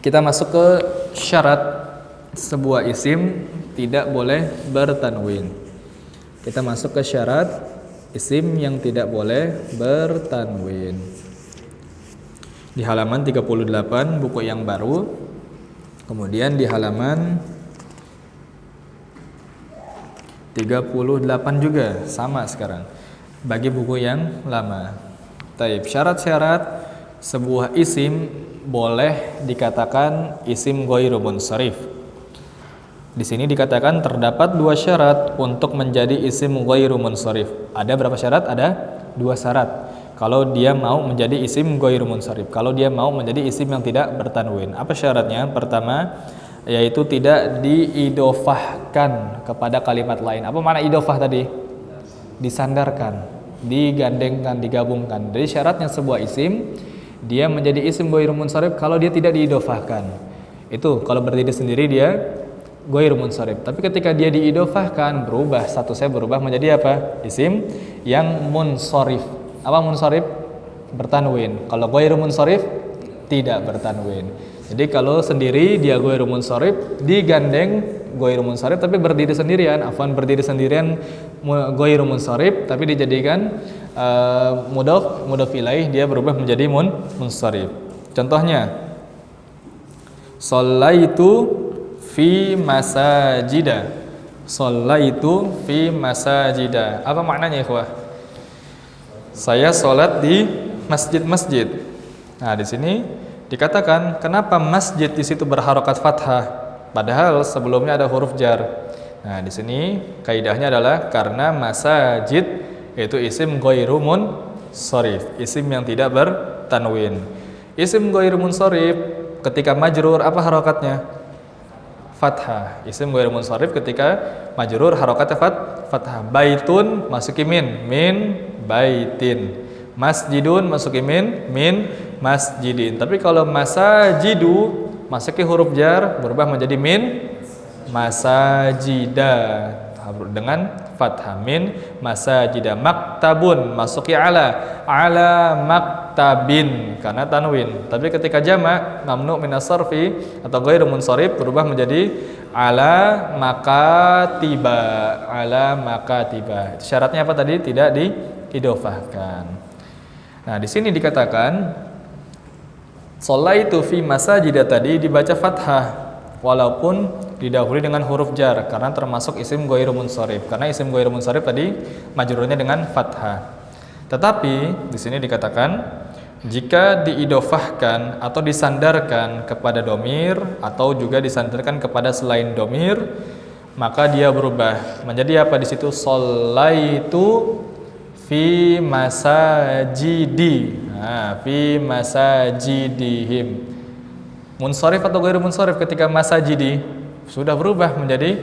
kita masuk ke syarat sebuah isim tidak boleh bertanwin. Kita masuk ke syarat isim yang tidak boleh bertanwin. Di halaman 38 buku yang baru. Kemudian di halaman 38 juga sama sekarang bagi buku yang lama. Taib. Syarat-syarat sebuah isim boleh dikatakan isim ghairu munsharif. Di sini dikatakan terdapat dua syarat untuk menjadi isim ghairu munsharif. Ada berapa syarat? Ada dua syarat. Kalau dia mau menjadi isim ghairu munsharif, kalau dia mau menjadi isim yang tidak bertanwin. Apa syaratnya? Pertama, yaitu tidak diidofahkan kepada kalimat lain. Apa makna idofah tadi? Disandarkan, digandengkan, digabungkan. Jadi syaratnya sebuah isim dia menjadi isim ghairu munsharif kalau dia tidak diidofahkan. Itu kalau berdiri sendiri dia ghairu munsharif. Tapi ketika dia diidofahkan berubah, statusnya berubah menjadi apa? Isim yang munsharif. Apa munsharif? Bertanwin. Kalau ghairu munsharif tidak bertanwin. Jadi kalau sendiri dia ghairu munsharif, digandeng ghairu munsharif tapi berdiri sendirian, berdiri sendirian ghairu munsharif tapi dijadikan mudhaf ilaih, dia berubah menjadi munsharif. Contohnya shallaitu fi masajida. Shallaitu fi masajida. Apa maknanya, ikhwah? Saya sholat di masjid-masjid. Nah, di sini dikatakan kenapa masjid di situ berharokat fathah padahal sebelumnya ada huruf jar. Nah, di sini kaidahnya adalah karena masajid yaitu isim ghairu munsharif, isim yang tidak bertanwin. Isim ghairu munsharif ketika majrur apa harokatnya? Fathah. Isim ghairu munsharif ketika majrur harokatnya fathah. Baitun masuki min baitin. Masjidun masuki min masjidin. Tapi kalau masajidu masuki huruf jar berubah menjadi min masajida dengan fathah, min masajida. Maktabun masuki ala maktabin karena tanwin. Tapi ketika jamak mamnu minas sarfi atau ghairu munsharif berubah menjadi ala makatiba. Syaratnya apa tadi? Tidak diidofahkan. Nah, di sini dikatakan shallaitu fi masajida tadi dibaca fathah walaupun didahului dengan huruf jar karena termasuk isim ghairu munsharif. Karena isim ghairu munsharif tadi majrurnya dengan fathah. Tetapi di sini dikatakan jika diidofahkan atau disandarkan kepada domir atau juga disandarkan kepada selain domir, maka dia berubah menjadi apa di situ? Shallaitu fi masajidi. Nah, fi masajidihim. Munsharif atau ghairu munsharif ketika masajidi sudah berubah menjadi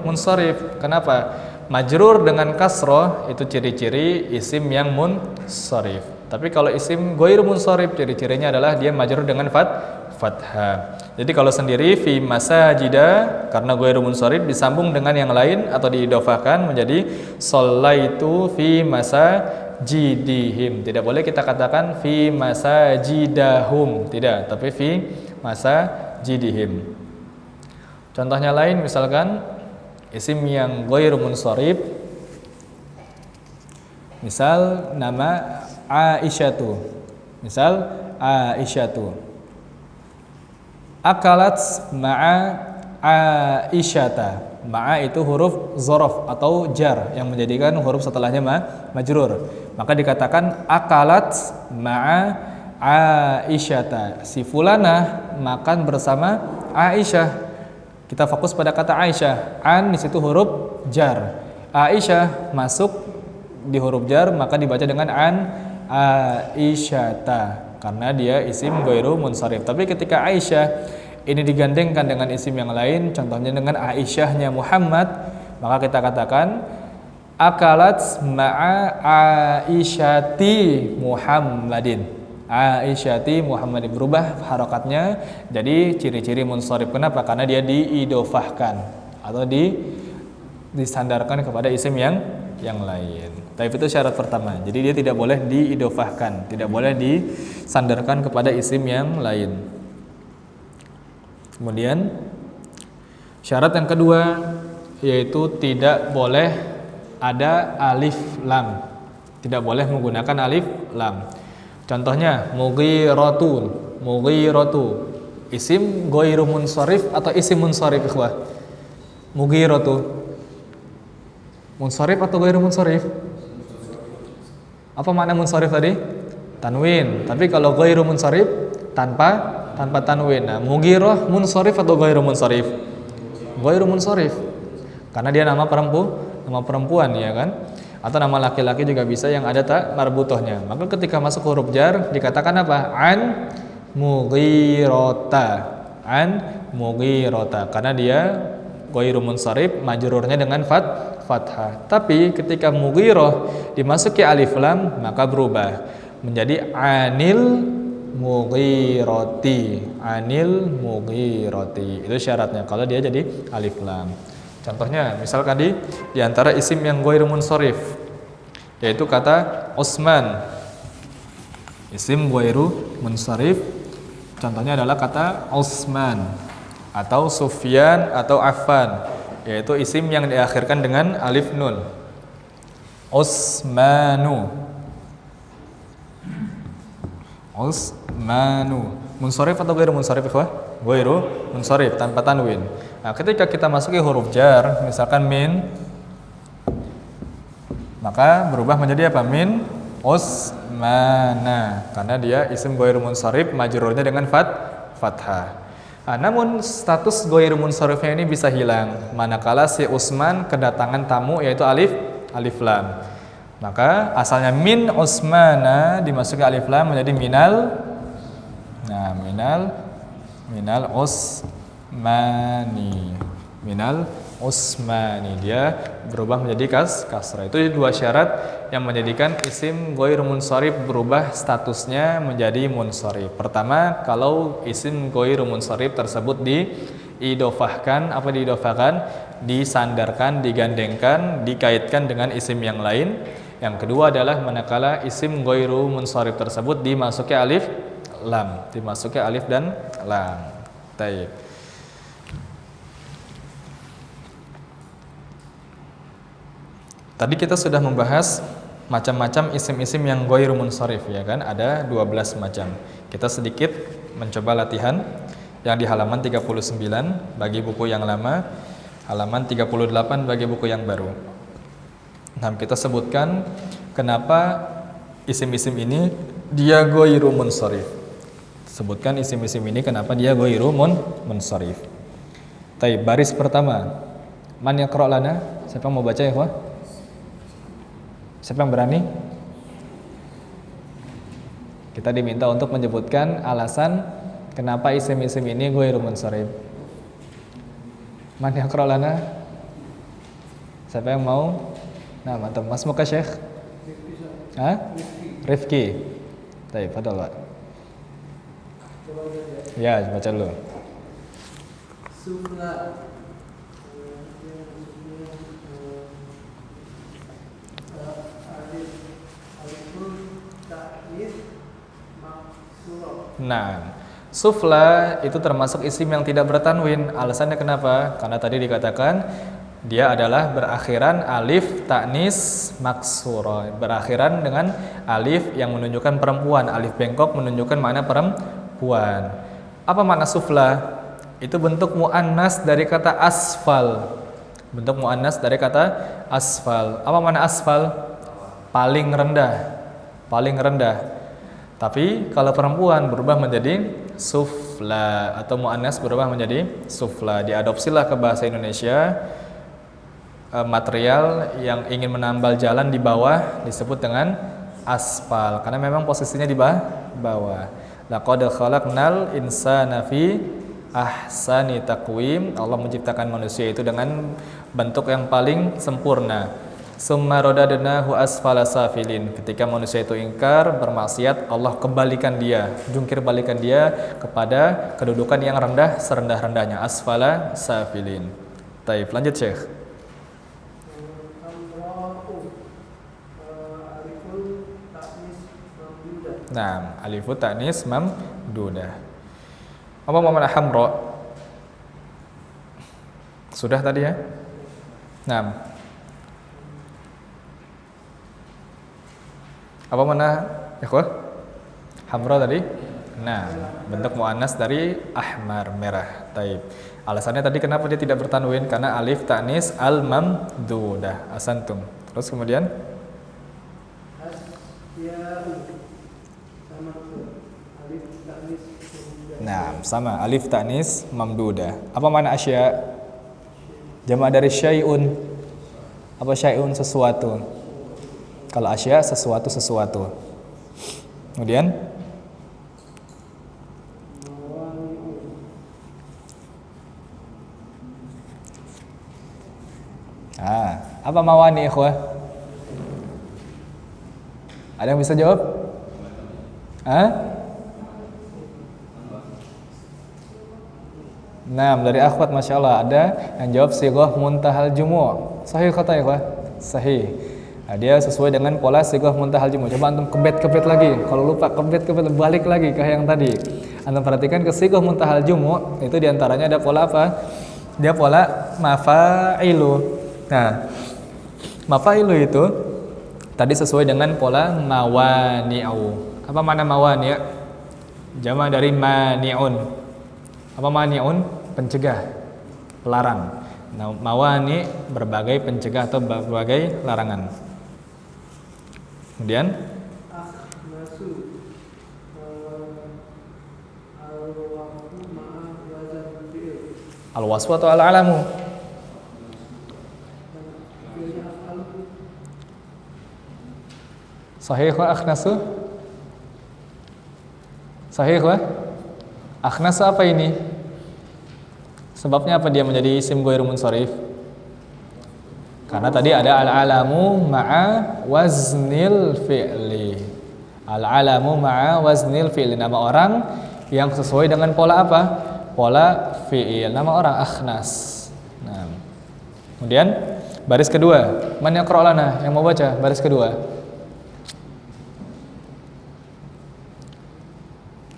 munsharif. Kenapa? Majrur dengan kasroh itu ciri-ciri isim yang munsharif. Tapi kalau isim ghairu munsharif ciri-cirinya adalah dia majrur dengan fathah. Jadi kalau sendiri fi masajida karena ghairu munsharif disambung dengan yang lain atau diidofahkan menjadi shallaitu fi masajidihim. Tidak boleh kita katakan fi masajidahum, tidak, tapi fi masajidihim. Contohnya lain misalkan isim yang ghairu munsharif, misal nama Aisyatu. Misal Aisyatu. Akalat ma'a Aisyata. Ma'a itu huruf dzaraf atau jar yang menjadikan huruf setelahnya majrur. Maka dikatakan akalat ma'a Aisyata. Si fulanah makan bersama Aisyah. Kita fokus pada kata Aisyah. An di situ huruf jar. Aisyah masuk di huruf jar, maka dibaca dengan an Aisyata karena dia isim ghairu munsharif. Tapi ketika Aisyah ini digandengkan dengan isim yang lain, contohnya dengan Aisyahnya Muhammad, maka kita katakan akalat ma'a Aisyati Muhammadin. Aisyati Muhammadin, berubah harokatnya jadi ciri-ciri munsharif. Kenapa? Karena dia diidofahkan atau disandarkan kepada isim yang lain. Tapi itu syarat pertama. Jadi dia tidak boleh diidofahkan, tidak boleh disandarkan kepada isim yang lain. Kemudian syarat yang kedua yaitu tidak boleh ada alif lam. Tidak boleh menggunakan alif lam. Contohnya mughiratu. Isim ghairu munsharif atau isim munsharif, ikhwah? Mughiratu. Munsharif atau ghairu munsharif? Apa makna munsharif tadi? Tanwin. Tapi kalau ghairu munsharif tanpa tanwin. Nah, mughirah munsharif atau ghairu munsharif? Ghairu munsharif. Karena dia nama perempuan, ya kan? Atau nama laki-laki juga bisa yang ada tak marbutohnya. Maka ketika masuk huruf jar dikatakan apa? An mughirata. Karena dia ghairu munsharif, majrurnya dengan fathah. Tapi ketika mughirah dimasuki alif lam maka berubah menjadi anil mughirati. Itu syaratnya kalau dia jadi alif lam. Contohnya, misal tadi di antara isim yang ghairu munsharif yaitu kata Utsman. Isim ghairu munsharif contohnya adalah kata Utsman atau Sufyan atau Affan, yaitu isim yang diakhirkan dengan alif nun. Utsmanu. Munsharif atau ghairu munsharif, ikhwah? Ghairu munsharif tanpa tanwin. Nah, ketika kita masuki huruf jar, misalkan min, maka berubah menjadi apa? Min Utsmana. Karena dia isim ghairu munsharif, majrurnya dengan fathah. Nah, namun status ghairu munsharifnya ini bisa hilang manakala si Utsman kedatangan tamu yaitu alif lam. Maka asalnya min Utsmana dimasuki alif lam menjadi minal Utsmani. Dia berubah menjadi kasrah. Itu dua syarat yang menjadikan isim ghairu munsharif berubah statusnya menjadi munsharif. Pertama, kalau isim ghairu munsharif tersebut diidofahkan, disandarkan, digandengkan, dikaitkan dengan isim yang lain. Yang kedua adalah manakala isim ghairu munsharif tersebut dimasuki alif dan lam. Baik. Tadi kita sudah membahas macam-macam isim-isim yang ghairu munsharif, ya kan? Ada 12 macam. Kita sedikit mencoba latihan yang di halaman 39 bagi buku yang lama, halaman 38 bagi buku yang baru. Nah, kita sebutkan kenapa isim-isim ini dia ghairu munsharif. Sebutkan isim-isim ini kenapa dia ghairu munsharif. Baik, baris pertama. Man yaqra' lana? Siapa yang mau baca ya, ikhwah? Siapa yang berani? Kita diminta untuk menyebutkan alasan kenapa isim-isim ini ghairu munsharif. Man yaqra' lana? Siapa yang mau? Nah, mantap. Mas muka Syekh? Hah? Rifki. Baik, fadhal, Pak. Ya, baca dulu. Sufla Nah, sufla itu termasuk isim yang tidak bertanwin. Alasannya kenapa? Karena tadi dikatakan dia adalah berakhiran alif ta'nis maksura, berakhiran dengan alif yang menunjukkan perempuan. Alif bengkok menunjukkan makna perempuan. Apa makna sufla? Itu bentuk muannas dari kata asfal. Bentuk muannas dari kata asfal. Apa makna asfal? Paling rendah. Paling rendah. Tapi kalau perempuan berubah menjadi sufla atau muannas berubah menjadi sufla. Diadopsilah ke bahasa Indonesia. Material yang ingin menambal jalan di bawah disebut dengan aspal karena memang posisinya di bawah. Laqad khalaqnal insana fi ahsani taqwim. Allah menciptakan manusia itu dengan bentuk yang paling sempurna. Summa radadnahu asfala safilin. Ketika manusia itu ingkar, bermaksiat, Allah kembalikan dia, jungkir balikan dia kepada kedudukan yang rendah serendah-rendahnya, asfala safilin. Baik, lanjut Syekh. Nah, alifu ta'nis mamdudah. Apa makna hamra? Sudah tadi ya? Nah. Apa makna ikhwah? Hamra tadi? Nah, bentuk muannas dari ahmar, merah. Taib. Alasannya tadi kenapa dia tidak bertanwin? Karena alif ta'nis al-mamdudah. Asantum. Terus kemudian nah, sama alif ta'nis mamdudah. Apa makna asya? Jama' dari syai'un. Apa syai'un? Sesuatu. Kalau asya sesuatu. Kemudian apa mawani ikhwah? Ada yang bisa jawab? Nah, dari akhwat Masya Allah ada yang jawab sighah muntahal jumu'. Sahih kata ya, Pak? Sahih. Nah, dia sesuai dengan pola sighah muntahal jumu'. Coba antum kebet lagi. Kalau lupa kebet balik lagi ke yang tadi. Antum perhatikan ke sighah muntahal jumu', itu diantaranya ada pola apa? Dia pola mafa'ilu. Nah, mafa'ilu itu tadi sesuai dengan pola mawani'u. Apa makna mawani'? Jama' dari mani'un. Apa mani'un? Pencegah, pelarang. Nah, mawani berbagai pencegah atau berbagai larangan. Kemudian al-wasfu atau al-alamu? Sahih wa akhnasu? Sahih wa? Akhnasu apa ini? Sebabnya apa dia menjadi isim ghairu munsharif? Karena tadi ada al-alamu ma'a waznil fi'li. Al-alamu ma'a waznil fi'li. Nama orang yang sesuai dengan pola apa? Pola fi'il. Nama orang akhnas. Nah. Kemudian baris kedua. Man yaqra' lana? Yang mau baca baris kedua.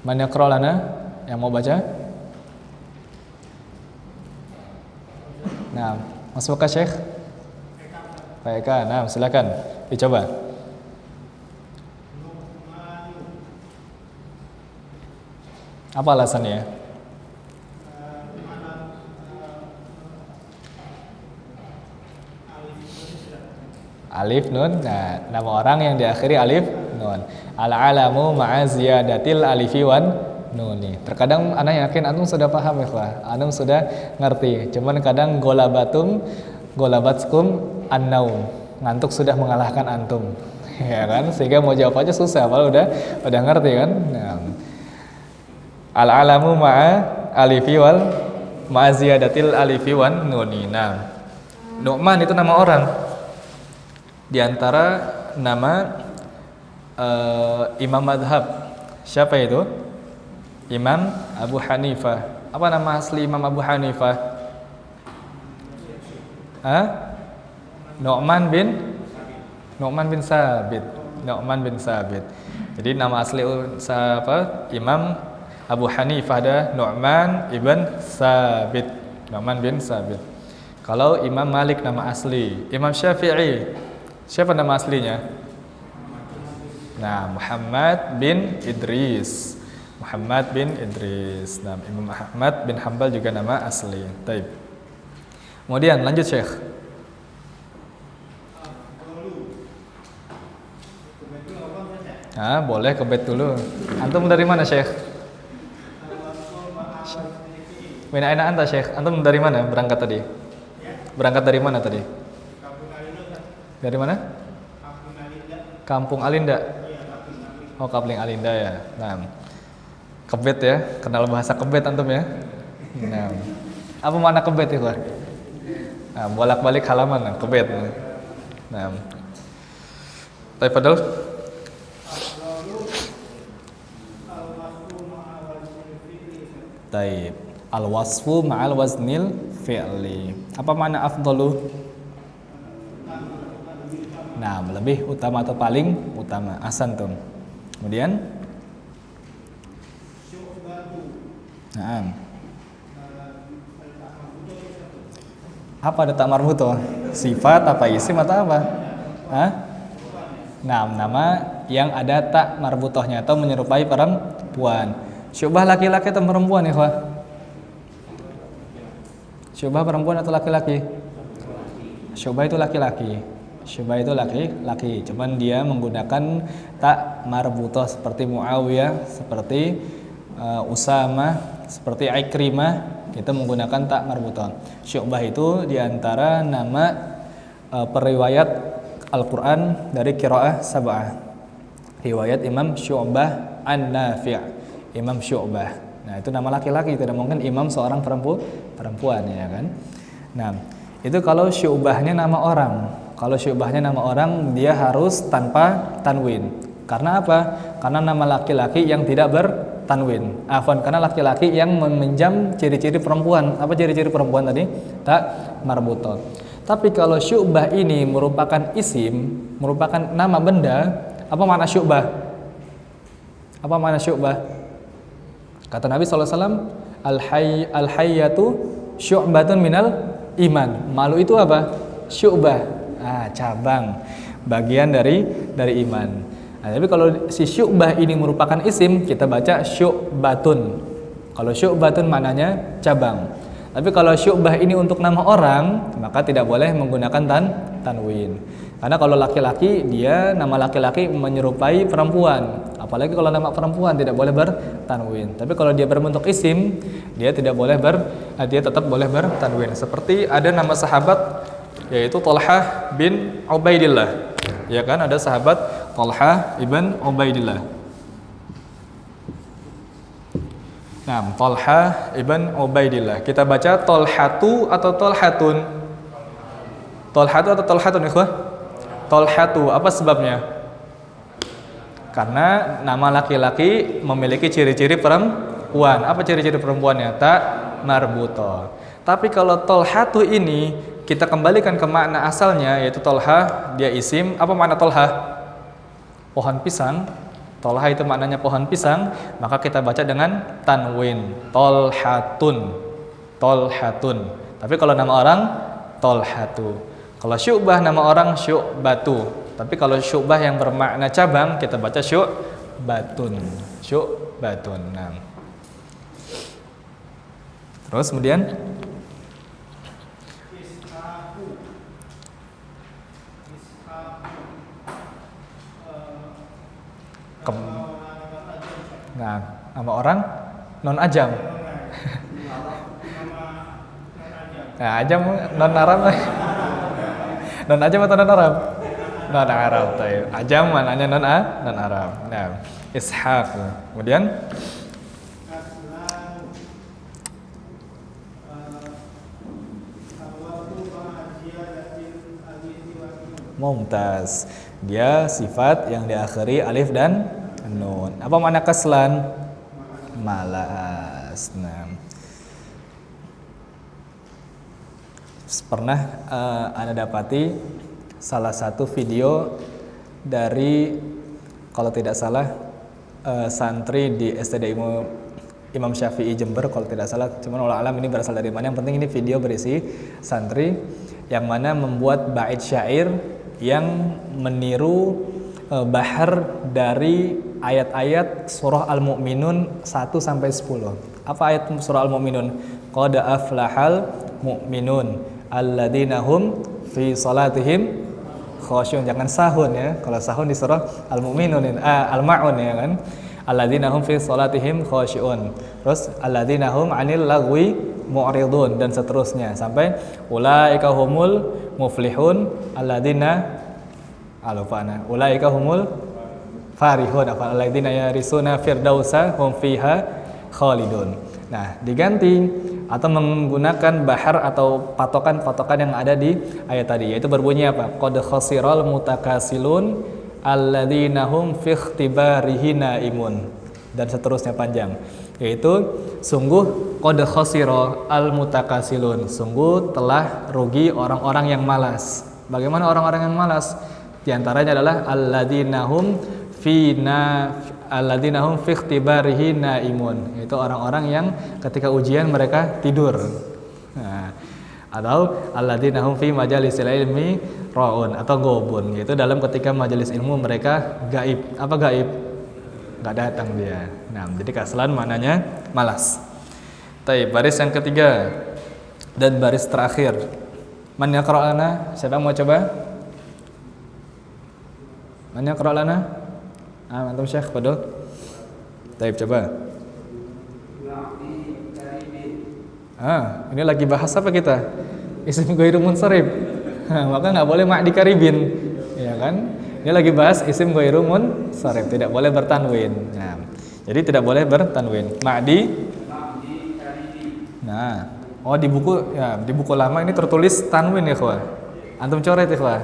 Man yaqra' lana? Yang mau baca? Nah, masuk ke Syekh. Pak Eka, nah silakan dicoba. Apa alasannya? Alif nun. Nah, nama orang yang diakhiri alif nun. Al-alamu ma'a ziyadatil alifi wan nuni. Terkadang ana yakin antum sudah paham ya, antum sudah ngerti. Cuman kadang golabatskum an-naum. Ngantuk sudah mengalahkan antum. Ya kan? Sehingga mau jawab aja susah, padahal udah ngerti kan? Nah. Al-alamu ma'a alifi wal ma'a ziyadatil alifi wan nuni. Nah, Nu'man itu nama orang. Di antara nama imam madhab. Siapa itu? Imam Abu Hanifah. Apa nama asli Imam Abu Hanifah? Nu'man bin Sabit. Nu'man bin Sabit. Jadi nama asli siapa? Imam Abu Hanifah ada Nu'man ibn Sabit. Nu'man bin Sabit. Kalau Imam Malik nama asli. Imam Syafi'i, siapa nama aslinya? Nah, Muhammad bin Idris. Muhammad bin Idris. Nah, Imam Ahmad bin Hanbal juga nama asli. Taib. Kemudian lanjut Syekh. Nah, boleh ke bait dulu. Antum dari mana Syekh? Min aina anta Syekh? Antum dari mana berangkat tadi? Berangkat dari mana tadi? Dari mana? Kampung Alinda. Oh, Kampung Alinda ya. Nah, kebet ya, kenal bahasa kebet antum ya. Nah, apa makna kebet itu? Nah, bolak-balik halaman kebet. Nah, tapi padahal taib. Al-wasfu ma'al waznil fi'li. Apa makna afdalu? Nah, lebih utama atau paling utama. Ahsan tuh. Kemudian nah, apa ada tak marbuto? Sifat apa isim atau apa? Nah, nama yang ada tak marbutohnya atau menyerupai perempuan. Syubah laki-laki atau perempuan ya, Pak? Syubah perempuan atau laki-laki? Syubah itu laki-laki. Syubah itu laki-laki. Cuman dia menggunakan tak marbutoh seperti Muawiyah, seperti Usamah, seperti Ikrimah, kita menggunakan tak marbutoh. Syubah itu diantara nama periwayat Al-Quran dari qiraah sab'ah. Riwayat Imam Syu'bah An-Nafi'. Imam Syu'bah. Nah, itu nama laki-laki, tidak mungkin imam seorang perempuan ya kan. Nah, itu kalau Syu'bahnya nama orang. Kalau Syu'bahnya nama orang, dia harus tanpa tanwin. Karena apa? Karena nama laki-laki yang tidak bertanwin. Afwan, karena laki-laki yang meminjam ciri-ciri perempuan. Apa ciri-ciri perempuan tadi? Tak marbutoh. Tapi kalau Syu'bah ini merupakan isim, merupakan nama benda, apa makna Syu'bah? Apa makna Syu'bah? Kata Nabi SAW, Al-hayyatu syu'batun minal iman. Malu itu apa? Syu'bah. Cabang, bagian dari iman. Nah, tapi kalau si syu'bah ini merupakan isim, kita baca syu'batun. Kalau syu'batun maknanya cabang. Tapi kalau syu'bah ini untuk nama orang, maka tidak boleh menggunakan tanwin. Karena kalau laki-laki, dia nama laki-laki menyerupai perempuan. Apalagi kalau nama perempuan tidak boleh bertanwin. Tapi kalau dia berbentuk isim, dia tidak boleh dia tetap boleh bertanwin. Seperti ada nama sahabat yaitu Thalhah bin Ubaidillah. Ya kan, ada sahabat Thalhah ibn Ubaidillah. Nah, Thalhah ibn Ubaidillah. Kita baca Thalhatu atau Thalhatun? Thalhatu atau Thalhatun, ikhwah? Thalhatu. Apa sebabnya? Karena nama laki-laki memiliki ciri-ciri perempuan. Apa ciri-ciri perempuannya? Tak marbutoh. Tapi kalau Thalhatu ini kita kembalikan ke makna asalnya, yaitu Thalhah, dia isim. Apa makna Thalhah? Pohon pisang. Thalhah itu maknanya pohon pisang, maka kita baca dengan tanwin. Thalhatun. Thalhatun. Tapi kalau nama orang, Thalhatu. Kalau Syu'bah nama orang, Syu'batu. Tapi kalau Syu'bah yang bermakna cabang, kita baca Syu'batun. Syu'batun. Nah. Terus kemudian Nah, nama orang non ajam. Nah, ajam non Arab. Non ajam atau non Arab? Non Arab. Ajam maknanya non Arab. Nah, Ishaq. Kemudian Mumtaz. Dia sifat yang diakhiri alif dan nun. Apa makna kaslan? Malas. Nah, pernah Anda dapati salah satu video dari, kalau tidak salah, santri di STD Imam Syafi'i Jember, kalau tidak salah. Cuman wallahu alam ini berasal dari mana. Yang penting ini video berisi santri yang mana membuat bait syair yang meniru bahar dari ayat-ayat surah Al-Mu'minun 1 sampai 10. Apa ayat surah Al-Mu'minun? Qad aflahal mu'minun alladzina hum fi salatihim khasyun. Jangan sahun ya. Kalau sahun di surah Al-Mu'minun, Al-Ma'un ya kan. Alladzina hum fi salatihim khasyun. Terus alladzina hum 'anil lagwi mu'ridun dan seterusnya sampai ulaika humul muflihun alladzina alufana ulaika humul farihun alladzina yarisuna firdausa hum fiha khalidun. Nah, diganti atau menggunakan bahar atau patokan-patokan yang ada di ayat tadi, yaitu berbunyi apa? Qad khasiral mutakasilun alladzina hum fi ikhtibarihi naimun dan seterusnya panjang. Yaitu sungguh qad khasira al mutakasilun, sungguh telah rugi orang-orang yang malas. Bagaimana orang-orang yang malas? Di antaranya adalah alladzina hum fi ikhtibarihi naimun, yaitu orang-orang yang ketika ujian mereka tidur. Nah, atau alladzina hum fi majalisil ilmi raun atau gobun, yaitu dalam ketika majelis ilmu mereka gaib. Apa gaib? Nggak datang dia. Nah, jadi kaslan maknanya malas. Baik, baris yang ketiga dan baris terakhir. Man yaqra lana? Siapa yang mau coba? Man yaqra lana? Antum Syekh, Fadol. Baik, coba. Ini lagi bahas apa kita? Isim ghairu munsharif. Maka nggak boleh ma'di karibin, ya kan? Ini lagi bahas isim ghairu munsharif, tidak boleh bertanwin. Nah, jadi tidak boleh bertanwin. Ma'di. Nah, di buku lama ini tertulis tanwin ya, ikhwah. Antum coret, ikhwah.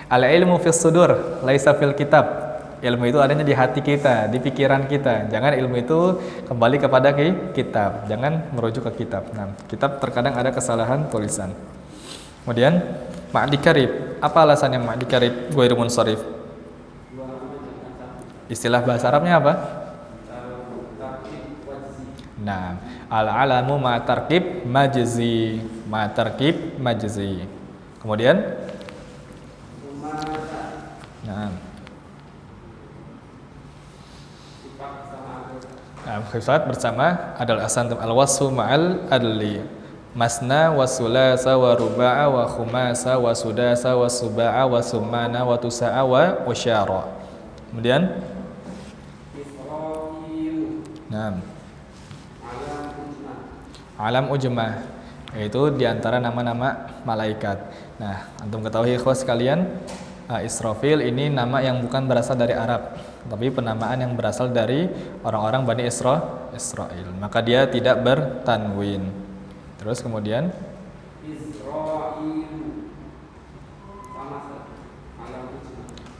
Al ilmu fis sudur, laisa fil kitab. Ilmu itu adanya di hati kita, di pikiran kita. Jangan ilmu itu kembali kepada kitab. Jangan merujuk ke kitab. Nah, kitab terkadang ada kesalahan tulisan. Kemudian ma'di karib. Apa alasannya ma'di karib ghairu munsharif? Istilah bahasa Arabnya apa? Nah, al-alamu ma'tarkib majzi. Ma'tarkib majzi. Kemudian sifat bersama adalah asantum al-wasfu ma'al adli. Masna wa sulasa wa ruba'a wa khumasa wa sudasa wa suba'a wa sumana wa tusa'a wa usyara. Kemudian alam ujmah, yaitu diantara nama-nama malaikat. Nah, antum ketahui ikhwas sekalian, Israfil ini nama yang bukan berasal dari Arab, tapi penamaan yang berasal dari orang-orang Bani Israel. Maka dia tidak bertanwin. Terus kemudian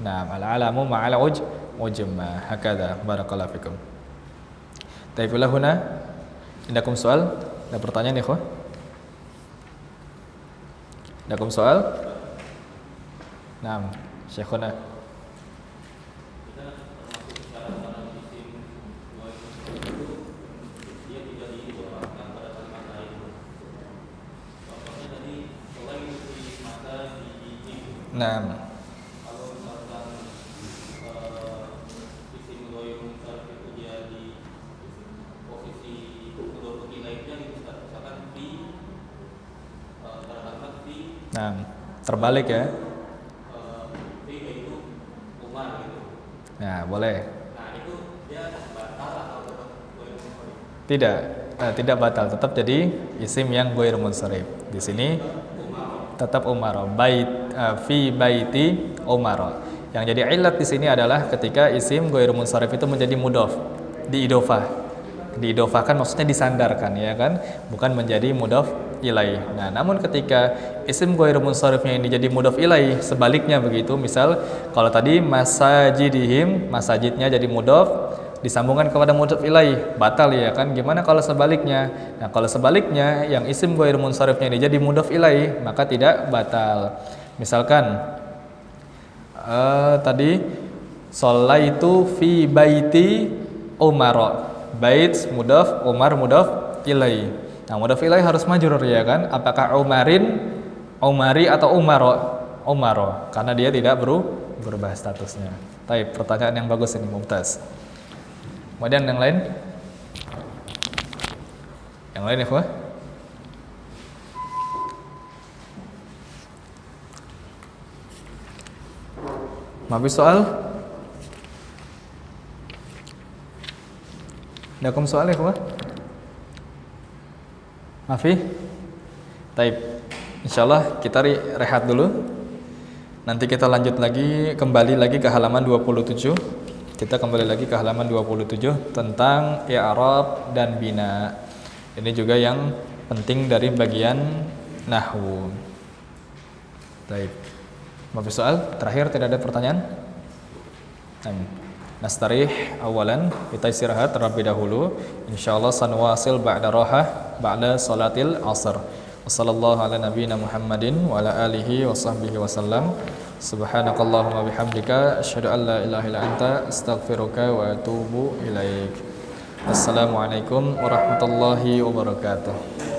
al-alamu ma'al ujmah. Hakadha, barakallahu fikum. Taifulah huna. Indakum soal? Ada pertanyaan ikhwah? Indakum soal? Naam, Syekhuna. Naam. Kalau misalkan isim ghairu munsharif itu dia di posisi kedua lainnya gitu, misalkan fi kalimat fi. Nah, terbalik ya. Fi itu Umar gitu. Nah, boleh. Nah, ini Tidak, tidak batal, tetap jadi isim yang ghair munsharif. Di sini tetap Umar, fi baiti Umar. Yang jadi ilat di sini adalah ketika isim ghair munsharif itu menjadi mudhof, diidofah. Diidofahkan maksudnya disandarkan, ya kan? Bukan menjadi mudhof ilaih. Nah, namun ketika isim ghair munsharifnya ini jadi mudhof ilaih, sebaliknya begitu. Misal kalau tadi masajidihim, masajidnya jadi mudhof disambungkan kepada mudhof ilaih, batal ya kan? Gimana kalau sebaliknya? Nah, kalau sebaliknya yang isim ghair munsharifnya ini jadi mudhof ilaih, maka tidak batal. Misalkan tadi sholaitu fi baiti Umar. Bait mudhaf, Umar mudhaf ilaih. Nah, mudhaf ilaih harus majrur ya kan? Apakah Umarin, Umari atau Umaro? Karena dia tidak berubah statusnya. Baik, pertanyaan yang bagus ini, Mumtaz. Kemudian yang lain? Yang lain ya, Pak? Mabis soal? Dakum soal ya, Pak? Mafi? Taib. Insyaallah kita rehat dulu. Nanti kita lanjut lagi, kembali lagi ke halaman 27. Kita kembali lagi ke halaman 27 tentang i'rab dan bina. Ini juga yang penting dari bagian nahwu. Taib. Mafi soal? Terakhir tidak ada pertanyaan? Nastarih awalan, kita istirahat terlebih dahulu. Insyaallah sanwasil ba'da rahah ba'da salatil asr. Wassallallahu ala nabiyyina Muhammadin wa ala alihi wa sahbihi wasallam. Subhanakallahumma bihamdika asyhadu an la ilaha illa anta astaghfiruka wa atubu ilaik. Assalamualaikum warahmatullahi wabarakatuh.